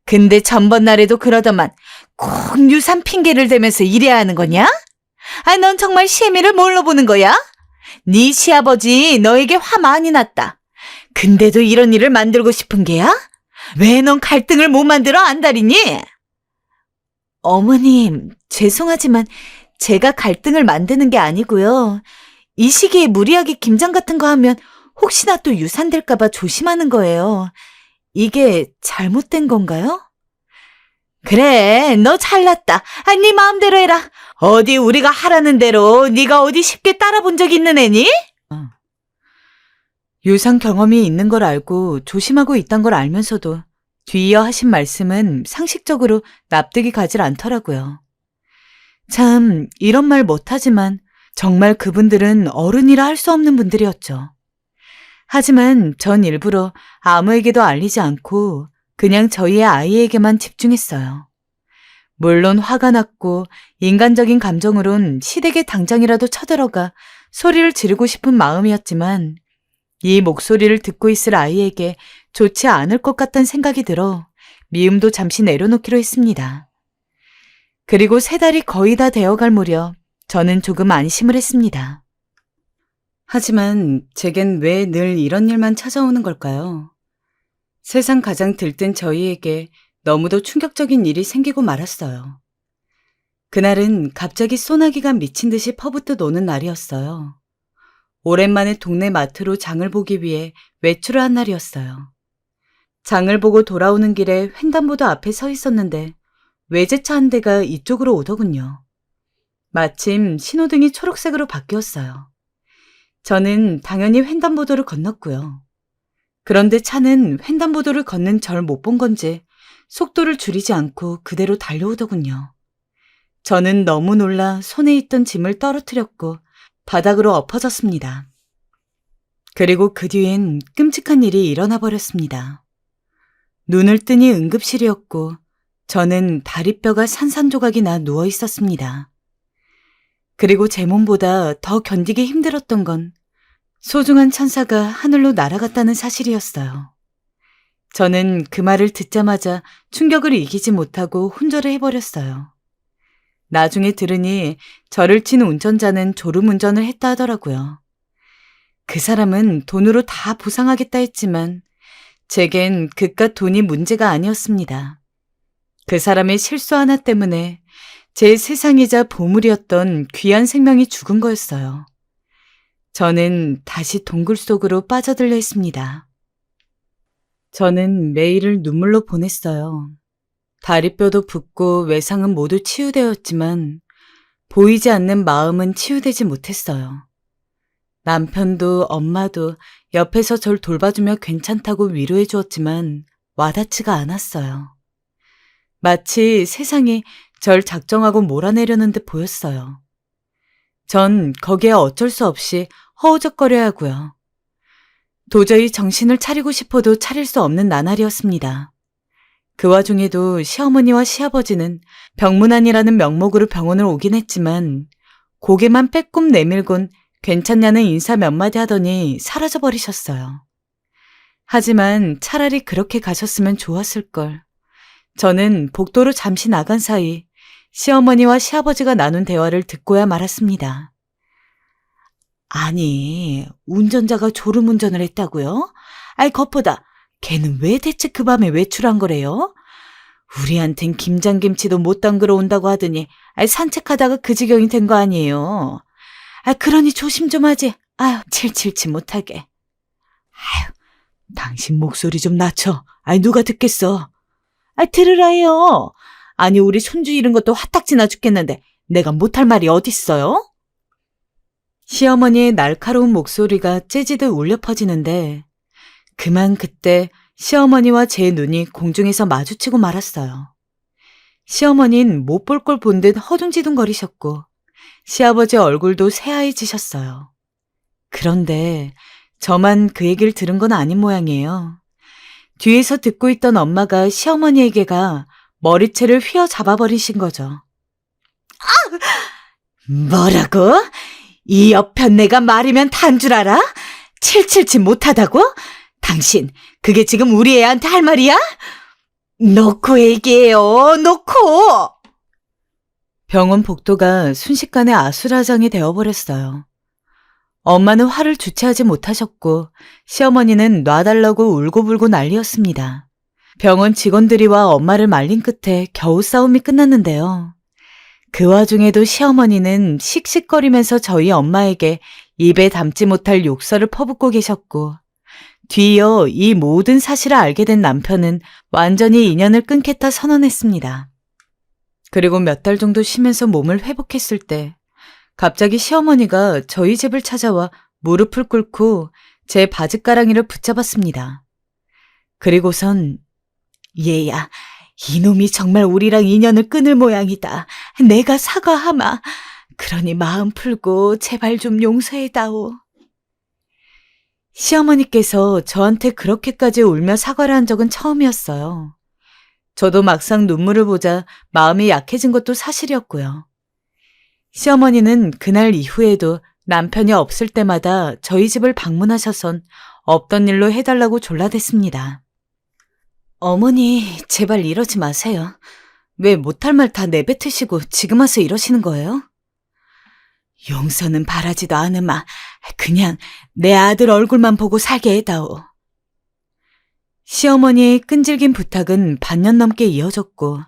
근데 전번날에도 그러더만 꼭 유산 핑계를 대면서 이래야 하는 거냐? 아, 넌 정말 시애미를 뭘로 보는 거야? 네 시아버지 너에게 화 많이 났다. 근데도 이런 일을 만들고 싶은 게야? 왜 넌 갈등을 못 만들어 안달이니? 어머님, 죄송하지만 제가 갈등을 만드는 게 아니고요. 이 시기에 무리하게 김장 같은 거 하면 혹시나 또 유산될까 봐 조심하는 거예요. 이게 잘못된 건가요? 그래, 너 잘났다. 아, 네 마음대로 해라. 어디 우리가 하라는 대로 네가 어디 쉽게 따라본 적 있는 애니? 유산 경험이 있는 걸 알고 조심하고 있단 걸 알면서도 뒤이어 하신 말씀은 상식적으로 납득이 가질 않더라고요. 참, 이런 말 못하지만 정말 그분들은 어른이라 할 수 없는 분들이었죠. 하지만 전 일부러 아무에게도 알리지 않고 그냥 저희의 아이에게만 집중했어요. 물론 화가 났고 인간적인 감정으론 시댁에 당장이라도 쳐들어가 소리를 지르고 싶은 마음이었지만 이 목소리를 듣고 있을 아이에게 좋지 않을 것 같다는 생각이 들어 미움도 잠시 내려놓기로 했습니다. 그리고 3달이 거의 다 되어갈 무렵 저는 조금 안심을 했습니다. 하지만 제겐 왜 늘 이런 일만 찾아오는 걸까요? 세상 가장 들뜬 저희에게 너무도 충격적인 일이 생기고 말았어요. 그날은 갑자기 소나기가 미친 듯이 퍼붓듯 오는 날이었어요. 오랜만에 동네 마트로 장을 보기 위해 외출을 한 날이었어요. 장을 보고 돌아오는 길에 횡단보도 앞에 서 있었는데 외제차 한 대가 이쪽으로 오더군요. 마침 신호등이 초록색으로 바뀌었어요. 저는 당연히 횡단보도를 건넜고요. 그런데 차는 횡단보도를 걷는 절 못 본 건지 속도를 줄이지 않고 그대로 달려오더군요. 저는 너무 놀라 손에 있던 짐을 떨어뜨렸고 바닥으로 엎어졌습니다. 그리고 그 뒤엔 끔찍한 일이 일어나 버렸습니다. 눈을 뜨니 응급실이었고 저는 다리뼈가 산산조각이 나 누워 있었습니다. 그리고 제 몸보다 더 견디기 힘들었던 건 소중한 천사가 하늘로 날아갔다는 사실이었어요. 저는 그 말을 듣자마자 충격을 이기지 못하고 혼절을 해버렸어요. 나중에 들으니 저를 친 운전자는 졸음운전을 했다 하더라고요. 그 사람은 돈으로 다 보상하겠다 했지만 제겐 그깟 돈이 문제가 아니었습니다. 그 사람의 실수 하나 때문에 제 세상이자 보물이었던 귀한 생명이 죽은 거였어요. 저는 다시 동굴 속으로 빠져들려 했습니다. 저는 매일을 눈물로 보냈어요. 다리뼈도 붓고 외상은 모두 치유되었지만 보이지 않는 마음은 치유되지 못했어요. 남편도 엄마도 옆에서 절 돌봐주며 괜찮다고 위로해 주었지만 와닿지가 않았어요. 마치 세상이 절 작정하고 몰아내려는 듯 보였어요. 전 거기에 어쩔 수 없이 허우적거려야 하고요. 도저히 정신을 차리고 싶어도 차릴 수 없는 나날이었습니다. 그 와중에도 시어머니와 시아버지는 병문안이라는 명목으로 병원을 오긴 했지만 고개만 빼꼼 내밀곤 괜찮냐는 인사 몇 마디 하더니 사라져버리셨어요. 하지만 차라리 그렇게 가셨으면 좋았을걸. 저는 복도로 잠시 나간 사이 시어머니와 시아버지가 나눈 대화를 듣고야 말았습니다. 아니, 운전자가 졸음운전을 했다고요? 아이, 겉보다 걔는 왜 대체 그 밤에 외출한 거래요? 우리한텐 김장김치도 못 담그러 온다고 하더니 산책하다가 그 지경이 된 거 아니에요. 그러니 조심 좀 하지. 칠칠치 못하게. 당신 목소리 좀 낮춰. 누가 듣겠어. 들으라요. 아니, 우리 손주 잃은 것도 화딱지나 죽겠는데 내가 못할 말이 어딨어요? 시어머니의 날카로운 목소리가 째지듯 울려 퍼지는데 그만 그때 시어머니와 제 눈이 공중에서 마주치고 말았어요. 시어머니는 못 볼 걸 본 듯 허둥지둥거리셨고 시아버지 얼굴도 새하얘지셨어요. 그런데 저만 그 얘기를 들은 건 아닌 모양이에요. 뒤에서 듣고 있던 엄마가 시어머니에게가 머리채를 휘어잡아버리신 거죠. 뭐라고? 이 여편네가 말이면 탄 줄 알아? 칠칠치 못하다고? 당신 그게 지금 우리 애한테 할 말이야? 놓고 얘기해요. 놓고. 병원 복도가 순식간에 아수라장이 되어버렸어요. 엄마는 화를 주체하지 못하셨고 시어머니는 놔달라고 울고불고 난리였습니다. 병원 직원들이와 엄마를 말린 끝에 겨우 싸움이 끝났는데요. 그 와중에도 시어머니는 씩씩거리면서 저희 엄마에게 입에 담지 못할 욕설을 퍼붓고 계셨고 뒤이어 이 모든 사실을 알게 된 남편은 완전히 인연을 끊겠다 선언했습니다. 그리고 몇 달 정도 쉬면서 몸을 회복했을 때 갑자기 시어머니가 저희 집을 찾아와 무릎을 꿇고 제 바짓가랑이를 붙잡았습니다. 그리고선 얘야, 이놈이 정말 우리랑 인연을 끊을 모양이다. 내가 사과하마. 그러니 마음 풀고 제발 좀 용서해다오. 시어머니께서 저한테 그렇게까지 울며 사과를 한 적은 처음이었어요. 저도 막상 눈물을 보자 마음이 약해진 것도 사실이었고요. 시어머니는 그날 이후에도 남편이 없을 때마다 저희 집을 방문하셔선 없던 일로 해달라고 졸라댔습니다. 어머니, 제발 이러지 마세요. 왜 못할 말 다 내뱉으시고 지금 와서 이러시는 거예요? 용서는 바라지도 않으마. 그냥 내 아들 얼굴만 보고 살게 해다오. 시어머니의 끈질긴 부탁은 반년 넘게 이어졌고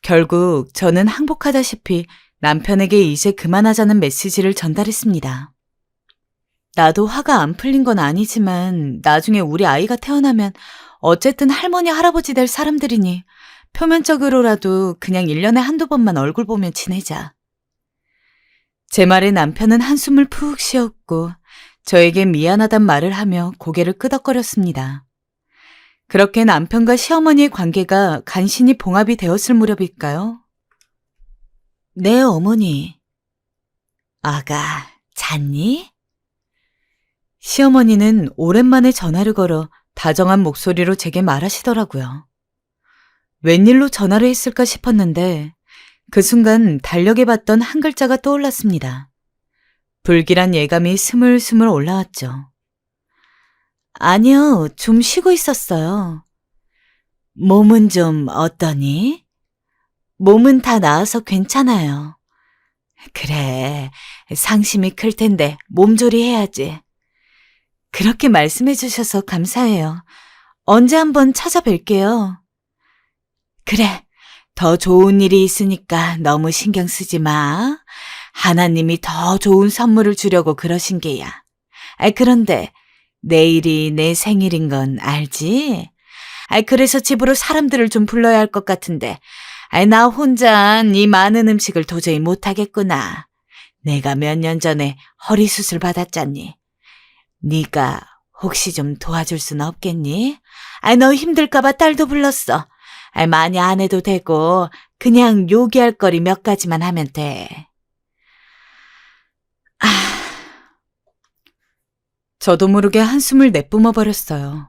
결국 저는 항복하다시피 남편에게 이제 그만하자는 메시지를 전달했습니다. 나도 화가 안 풀린 건 아니지만 나중에 우리 아이가 태어나면 어쨌든 할머니, 할아버지 될 사람들이니 표면적으로라도 그냥 1년에 한두 번만 얼굴 보며 지내자. 제 말에 남편은 한숨을 푹 쉬었고 저에게 미안하단 말을 하며 고개를 끄덕거렸습니다. 그렇게 남편과 시어머니의 관계가 간신히 봉합이 되었을 무렵일까요? 네, 어머니. 아가, 잤니? 시어머니는 오랜만에 전화를 걸어 다정한 목소리로 제게 말하시더라고요. 웬일로 전화를 했을까 싶었는데 그 순간 달력에 봤던 한 글자가 떠올랐습니다. 불길한 예감이 스물스물 올라왔죠. 아니요, 좀 쉬고 있었어요. 몸은 좀 어떠니? 몸은 다 나아서 괜찮아요. 그래, 상심이 클 텐데 몸조리 해야지. 그렇게 말씀해 주셔서 감사해요. 언제 한번 찾아뵐게요. 그래, 더 좋은 일이 있으니까 너무 신경 쓰지 마. 하나님이 더 좋은 선물을 주려고 그러신 게야. 그런데 내일이 내 생일인 건 알지? 그래서 집으로 사람들을 좀 불러야 할 것 같은데 나 혼자 이 많은 음식을 도저히 못하겠구나. 내가 몇 년 전에 허리 수술 받았잖니. 네가 혹시 좀 도와줄 순 없겠니? 너 힘들까봐 딸도 불렀어. 많이 안 해도 되고 그냥 요기할 거리 몇 가지만 하면 돼. 저도 모르게 한숨을 내뿜어 버렸어요.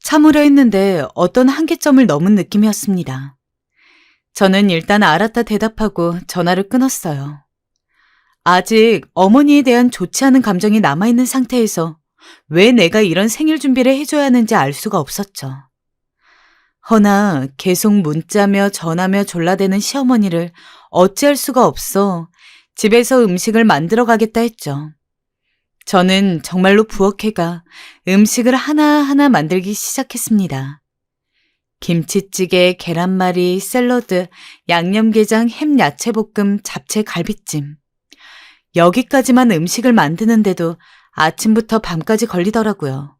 참으려 했는데 어떤 한계점을 넘은 느낌이었습니다. 저는 일단 알았다 대답하고 전화를 끊었어요. 아직 어머니에 대한 좋지 않은 감정이 남아있는 상태에서 왜 내가 이런 생일 준비를 해줘야 하는지 알 수가 없었죠. 허나 계속 문자며 전화며 졸라대는 시어머니를 어찌할 수가 없어 집에서 음식을 만들어 가겠다 했죠. 저는 정말로 부엌에가 음식을 하나하나 만들기 시작했습니다. 김치찌개, 계란말이, 샐러드, 양념게장, 햄 야채볶음, 잡채 갈비찜. 여기까지만 음식을 만드는데도 아침부터 밤까지 걸리더라고요.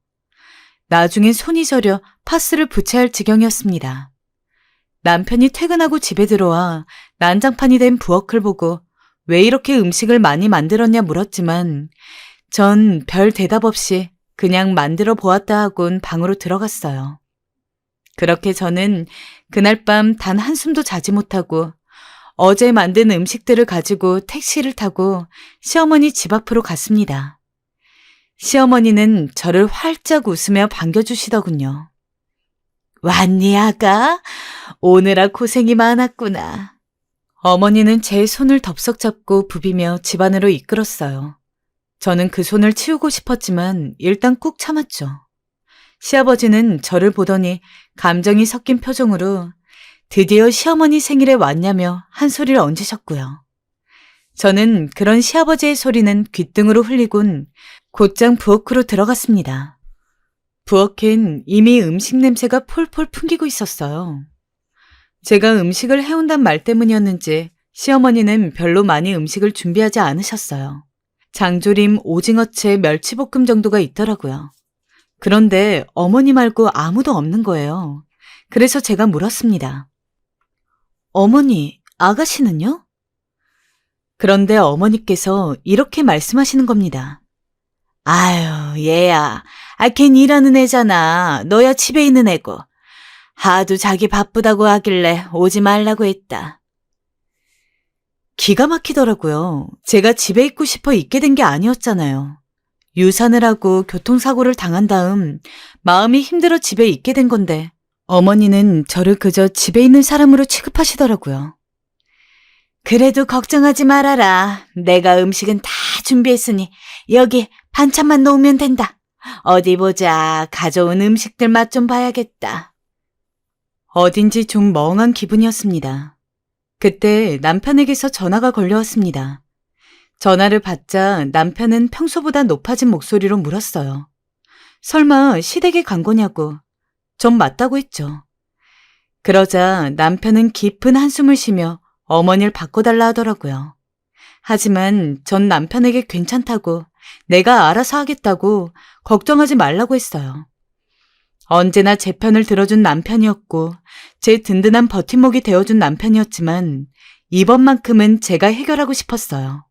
나중엔 손이 저려 파스를 부채할 지경이었습니다. 남편이 퇴근하고 집에 들어와 난장판이 된 부엌을 보고 왜 이렇게 음식을 많이 만들었냐 물었지만 전 별 대답 없이 그냥 만들어 보았다 하곤 방으로 들어갔어요. 그렇게 저는 그날 밤 단 한숨도 자지 못하고 어제 만든 음식들을 가지고 택시를 타고 시어머니 집 앞으로 갔습니다. 시어머니는 저를 활짝 웃으며 반겨주시더군요. 왔니, 아가? 오느라 고생이 많았구나. 어머니는 제 손을 덥석 잡고 부비며 집 안으로 이끌었어요. 저는 그 손을 치우고 싶었지만 일단 꾹 참았죠. 시아버지는 저를 보더니 감정이 섞인 표정으로 드디어 시어머니 생일에 왔냐며 한 소리를 얹으셨고요. 저는 그런 시아버지의 소리는 귓등으로 흘리곤 곧장 부엌으로 들어갔습니다. 부엌엔 이미 음식 냄새가 폴폴 풍기고 있었어요. 제가 음식을 해온단 말 때문이었는지 시어머니는 별로 많이 음식을 준비하지 않으셨어요. 장조림, 오징어채, 멸치볶음 정도가 있더라고요. 그런데 어머니 말고 아무도 없는 거예요. 그래서 제가 물었습니다. 어머니, 아가씨는요? 그런데 어머니께서 이렇게 말씀하시는 겁니다. 아유, 얘야. 걘 일하는 애잖아. 너야 집에 있는 애고. 하도 자기 바쁘다고 하길래 오지 말라고 했다. 기가 막히더라고요. 제가 집에 있고 싶어 있게 된 게 아니었잖아요. 유산을 하고 교통사고를 당한 다음 마음이 힘들어 집에 있게 된 건데 어머니는 저를 그저 집에 있는 사람으로 취급하시더라고요. 그래도 걱정하지 말아라. 내가 음식은 다 준비했으니 여기 반찬만 놓으면 된다. 어디 보자. 가져온 음식들 맛 좀 봐야겠다. 어딘지 좀 멍한 기분이었습니다. 그때 남편에게서 전화가 걸려왔습니다. 전화를 받자 남편은 평소보다 높아진 목소리로 물었어요. 설마 시댁에 간 거냐고. 전 맞다고 했죠. 그러자 남편은 깊은 한숨을 쉬며 어머니를 바꿔달라 하더라고요. 하지만 전 남편에게 괜찮다고 내가 알아서 하겠다고 걱정하지 말라고 했어요. 언제나 제 편을 들어준 남편이었고 제 든든한 버팀목이 되어준 남편이었지만 이번만큼은 제가 해결하고 싶었어요.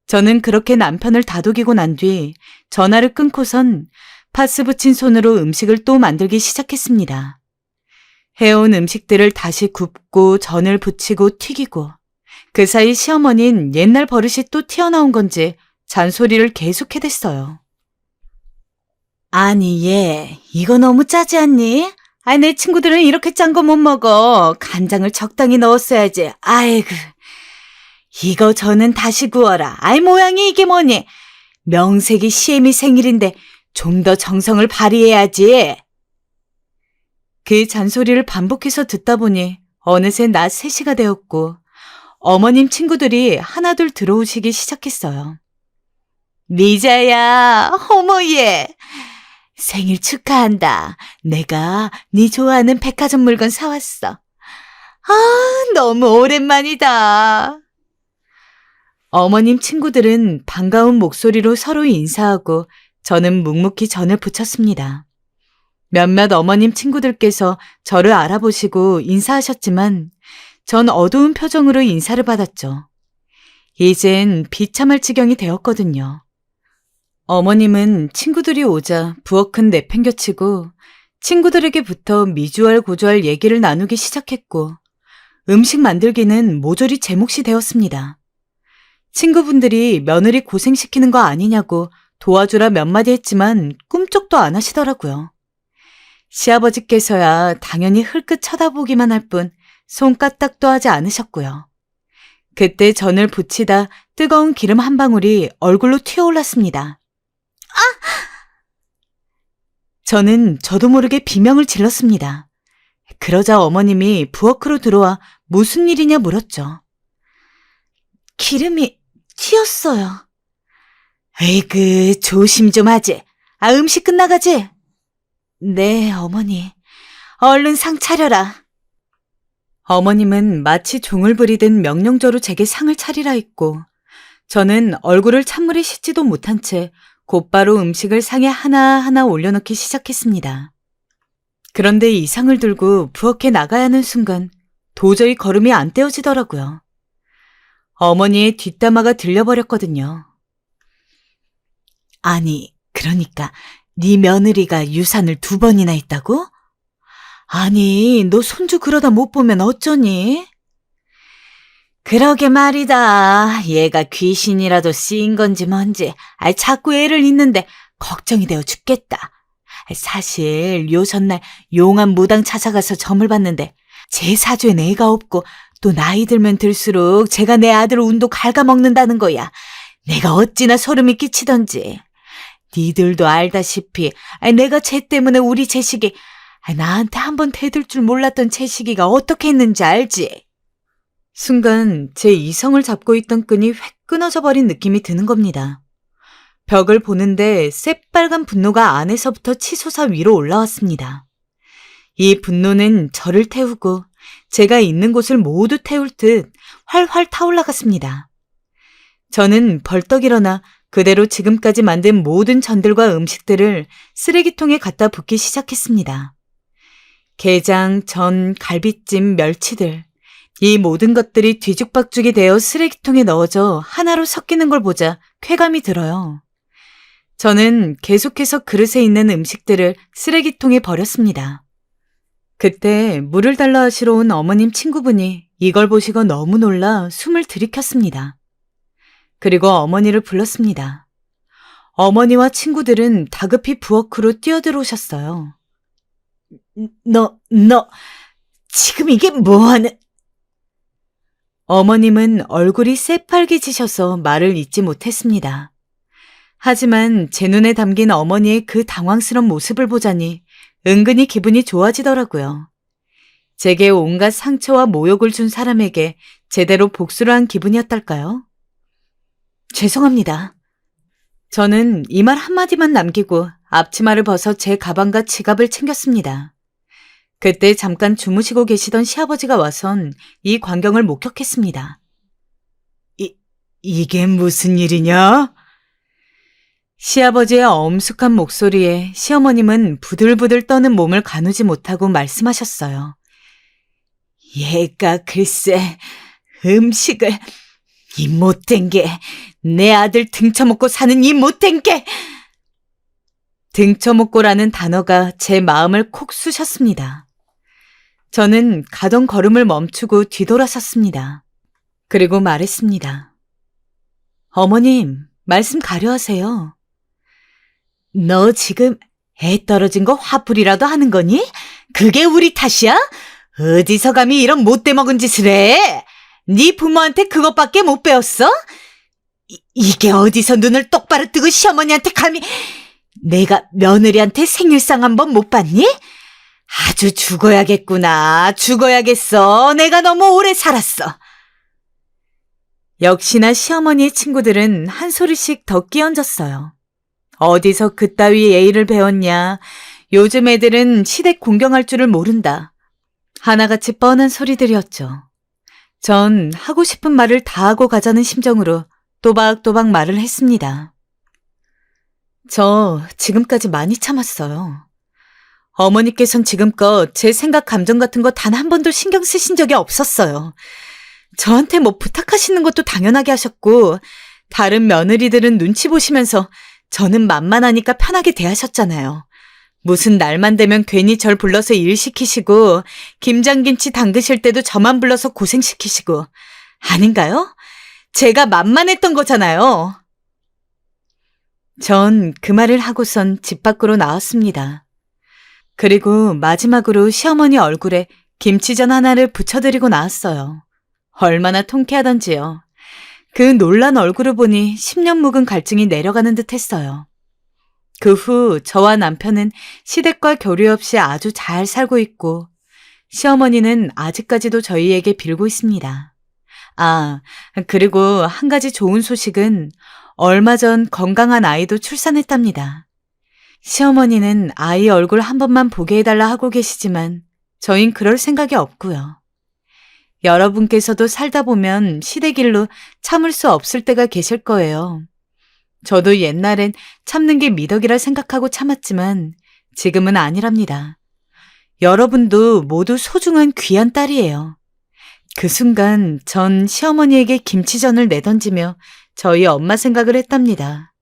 저는 그렇게 남편을 다독이고 난 뒤 전화를 끊고선 파스 붙인 손으로 음식을 또 만들기 시작했습니다. 해온 음식들을 다시 굽고 전을 부치고 튀기고 그 사이 시어머니는 옛날 버릇이 또 튀어나온 건지 잔소리를 계속 해댔어요. 아니 얘 이거 너무 짜지 않니? 내 친구들은 이렇게 짠 거 못 먹어. 간장을 적당히 넣었어야지. 아이고 이거 저는 다시 구워라. 모양이 이게 뭐니? 명색이 시애미 생일인데 좀 더 정성을 발휘해야지. 그 잔소리를 반복해서 듣다 보니 어느새 낮 3시가 되었고 어머님 친구들이 하나둘 들어오시기 시작했어요. 미자야, 어머 얘. 생일 축하한다. 내가 네 좋아하는 백화점 물건 사왔어. 너무 오랜만이다. 어머님 친구들은 반가운 목소리로 서로 인사하고 저는 묵묵히 전을 부쳤습니다. 몇몇 어머님 친구들께서 저를 알아보시고 인사하셨지만 전 어두운 표정으로 인사를 받았죠. 이젠 비참할 지경이 되었거든요. 어머님은 친구들이 오자 부엌은 내팽겨치고 친구들에게부터 미주알 고주알 얘기를 나누기 시작했고 음식 만들기는 모조리 제 몫이 되었습니다. 친구분들이 며느리 고생시키는 거 아니냐고 도와주라 몇 마디 했지만 꿈쩍도 안 하시더라고요. 시아버지께서야 당연히 흘끗 쳐다보기만 할 뿐 손까딱도 하지 않으셨고요. 그때 전을 부치다 뜨거운 기름 한 방울이 얼굴로 튀어올랐습니다. 저는 저도 모르게 비명을 질렀습니다. 그러자 어머님이 부엌으로 들어와 무슨 일이냐 물었죠. 기름이 튀었어요. 에이그 조심 좀 하지. 음식 끝나가지? 네, 어머니. 얼른 상 차려라. 어머님은 마치 종을 부리듯 명령조로 제게 상을 차리라 했고 저는 얼굴을 찬물에 씻지도 못한 채 곧바로 음식을 상에 하나하나 올려놓기 시작했습니다. 그런데 이 상을 들고 부엌에 나가야 하는 순간 도저히 걸음이 안 떼어지더라고요. 어머니의 뒷담화가 들려버렸거든요. 아니, 그러니까 네 며느리가 유산을 2번이나 했다고? 아니, 너 손주 그러다 못 보면 어쩌니? 그러게 말이다. 얘가 귀신이라도 쓰인 건지 뭔지 자꾸 애를 잊는데 걱정이 되어 죽겠다. 사실 요 전날 용암 무당 찾아가서 점을 봤는데 제 사주엔 애가 없고 또 나이 들면 들수록 제가 내 아들 운도 갉아먹는다는 거야. 내가 어찌나 소름이 끼치던지. 니들도 알다시피 내가 쟤 때문에 우리 재식이 나한테 한번 대들 줄 몰랐던 재식이가 어떻게 했는지 알지? 순간 제 이성을 잡고 있던 끈이 획 끊어져 버린 느낌이 드는 겁니다. 벽을 보는데 새빨간 분노가 안에서부터 치솟아 위로 올라왔습니다. 이 분노는 저를 태우고 제가 있는 곳을 모두 태울 듯 활활 타올라갔습니다. 저는 벌떡 일어나 그대로 지금까지 만든 모든 전들과 음식들을 쓰레기통에 갖다 붓기 시작했습니다. 게장, 전, 갈비찜, 멸치들, 이 모든 것들이 뒤죽박죽이 되어 쓰레기통에 넣어져 하나로 섞이는 걸 보자 쾌감이 들어요. 저는 계속해서 그릇에 있는 음식들을 쓰레기통에 버렸습니다. 그때 물을 달라 하시러 온 어머님 친구분이 이걸 보시고 너무 놀라 숨을 들이켰습니다. 그리고 어머니를 불렀습니다. 어머니와 친구들은 다급히 부엌으로 뛰어들어오셨어요. 너 지금 이게 뭐하는... 어머님은 얼굴이 새빨개지셔서 말을 잇지 못했습니다. 하지만 제 눈에 담긴 어머니의 그 당황스런 모습을 보자니 은근히 기분이 좋아지더라고요. 제게 온갖 상처와 모욕을 준 사람에게 제대로 복수를 한 기분이었달까요? 죄송합니다. 저는 이 말 한마디만 남기고 앞치마를 벗어 제 가방과 지갑을 챙겼습니다. 그때 잠깐 주무시고 계시던 시아버지가 와선 이 광경을 목격했습니다. 이게 무슨 일이냐? 시아버지의 엄숙한 목소리에 시어머님은 부들부들 떠는 몸을 가누지 못하고 말씀하셨어요. 얘가 글쎄 음식을... 이 못된 게, 내 아들 등쳐먹고 사는 이 못된 게! 등쳐먹고라는 단어가 제 마음을 콕 쑤셨습니다. 저는 가던 걸음을 멈추고 뒤돌아섰습니다. 그리고 말했습니다. 어머님, 말씀 가려하세요. 너 지금 애 떨어진 거 화풀이라도 하는 거니? 그게 우리 탓이야? 어디서 감히 이런 못돼 먹은 짓을 해? 네 부모한테 그것밖에 못 배웠어? 이게 어디서 눈을 똑바로 뜨고 시어머니한테 감히... 내가 며느리한테 생일상 한번 못 봤니? 아주 죽어야겠구나. 죽어야겠어. 내가 너무 오래 살았어. 역시나 시어머니의 친구들은 한 소리씩 더 끼얹었어요. 어디서 그따위 예의를 배웠냐. 요즘 애들은 시댁 공경할 줄을 모른다. 하나같이 뻔한 소리들이었죠. 전 하고 싶은 말을 다 하고 가자는 심정으로 또박또박 말을 했습니다. 저 지금까지 많이 참았어요. 어머니께선 지금껏 제 생각 감정 같은 거 단 한 번도 신경 쓰신 적이 없었어요. 저한테 뭐 부탁하시는 것도 당연하게 하셨고 다른 며느리들은 눈치 보시면서 저는 만만하니까 편하게 대하셨잖아요. 무슨 날만 되면 괜히 절 불러서 일 시키시고 김장김치 담그실 때도 저만 불러서 고생시키시고 아닌가요? 제가 만만했던 거잖아요. 전 그 말을 하고선 집 밖으로 나왔습니다. 그리고 마지막으로 시어머니 얼굴에 김치전 하나를 붙여드리고 나왔어요. 얼마나 통쾌하던지요. 그 놀란 얼굴을 보니 10년 묵은 갈증이 내려가는 듯 했어요. 그 후 저와 남편은 시댁과 교류 없이 아주 잘 살고 있고 시어머니는 아직까지도 저희에게 빌고 있습니다. 아, 그리고 한 가지 좋은 소식은 얼마 전 건강한 아이도 출산했답니다. 시어머니는 아이 얼굴 한 번만 보게 해달라 하고 계시지만 저흰 그럴 생각이 없고요. 여러분께서도 살다 보면 시댁일로 참을 수 없을 때가 계실 거예요. 저도 옛날엔 참는 게 미덕이라 생각하고 참았지만 지금은 아니랍니다. 여러분도 모두 소중한 귀한 딸이에요. 그 순간 전 시어머니에게 김치전을 내던지며 저희 엄마 생각을 했답니다.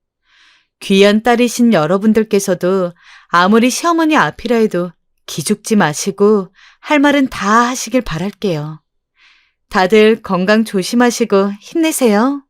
귀한 딸이신 여러분들께서도 아무리 시어머니 앞이라 해도 기죽지 마시고 할 말은 다 하시길 바랄게요. 다들 건강 조심하시고 힘내세요.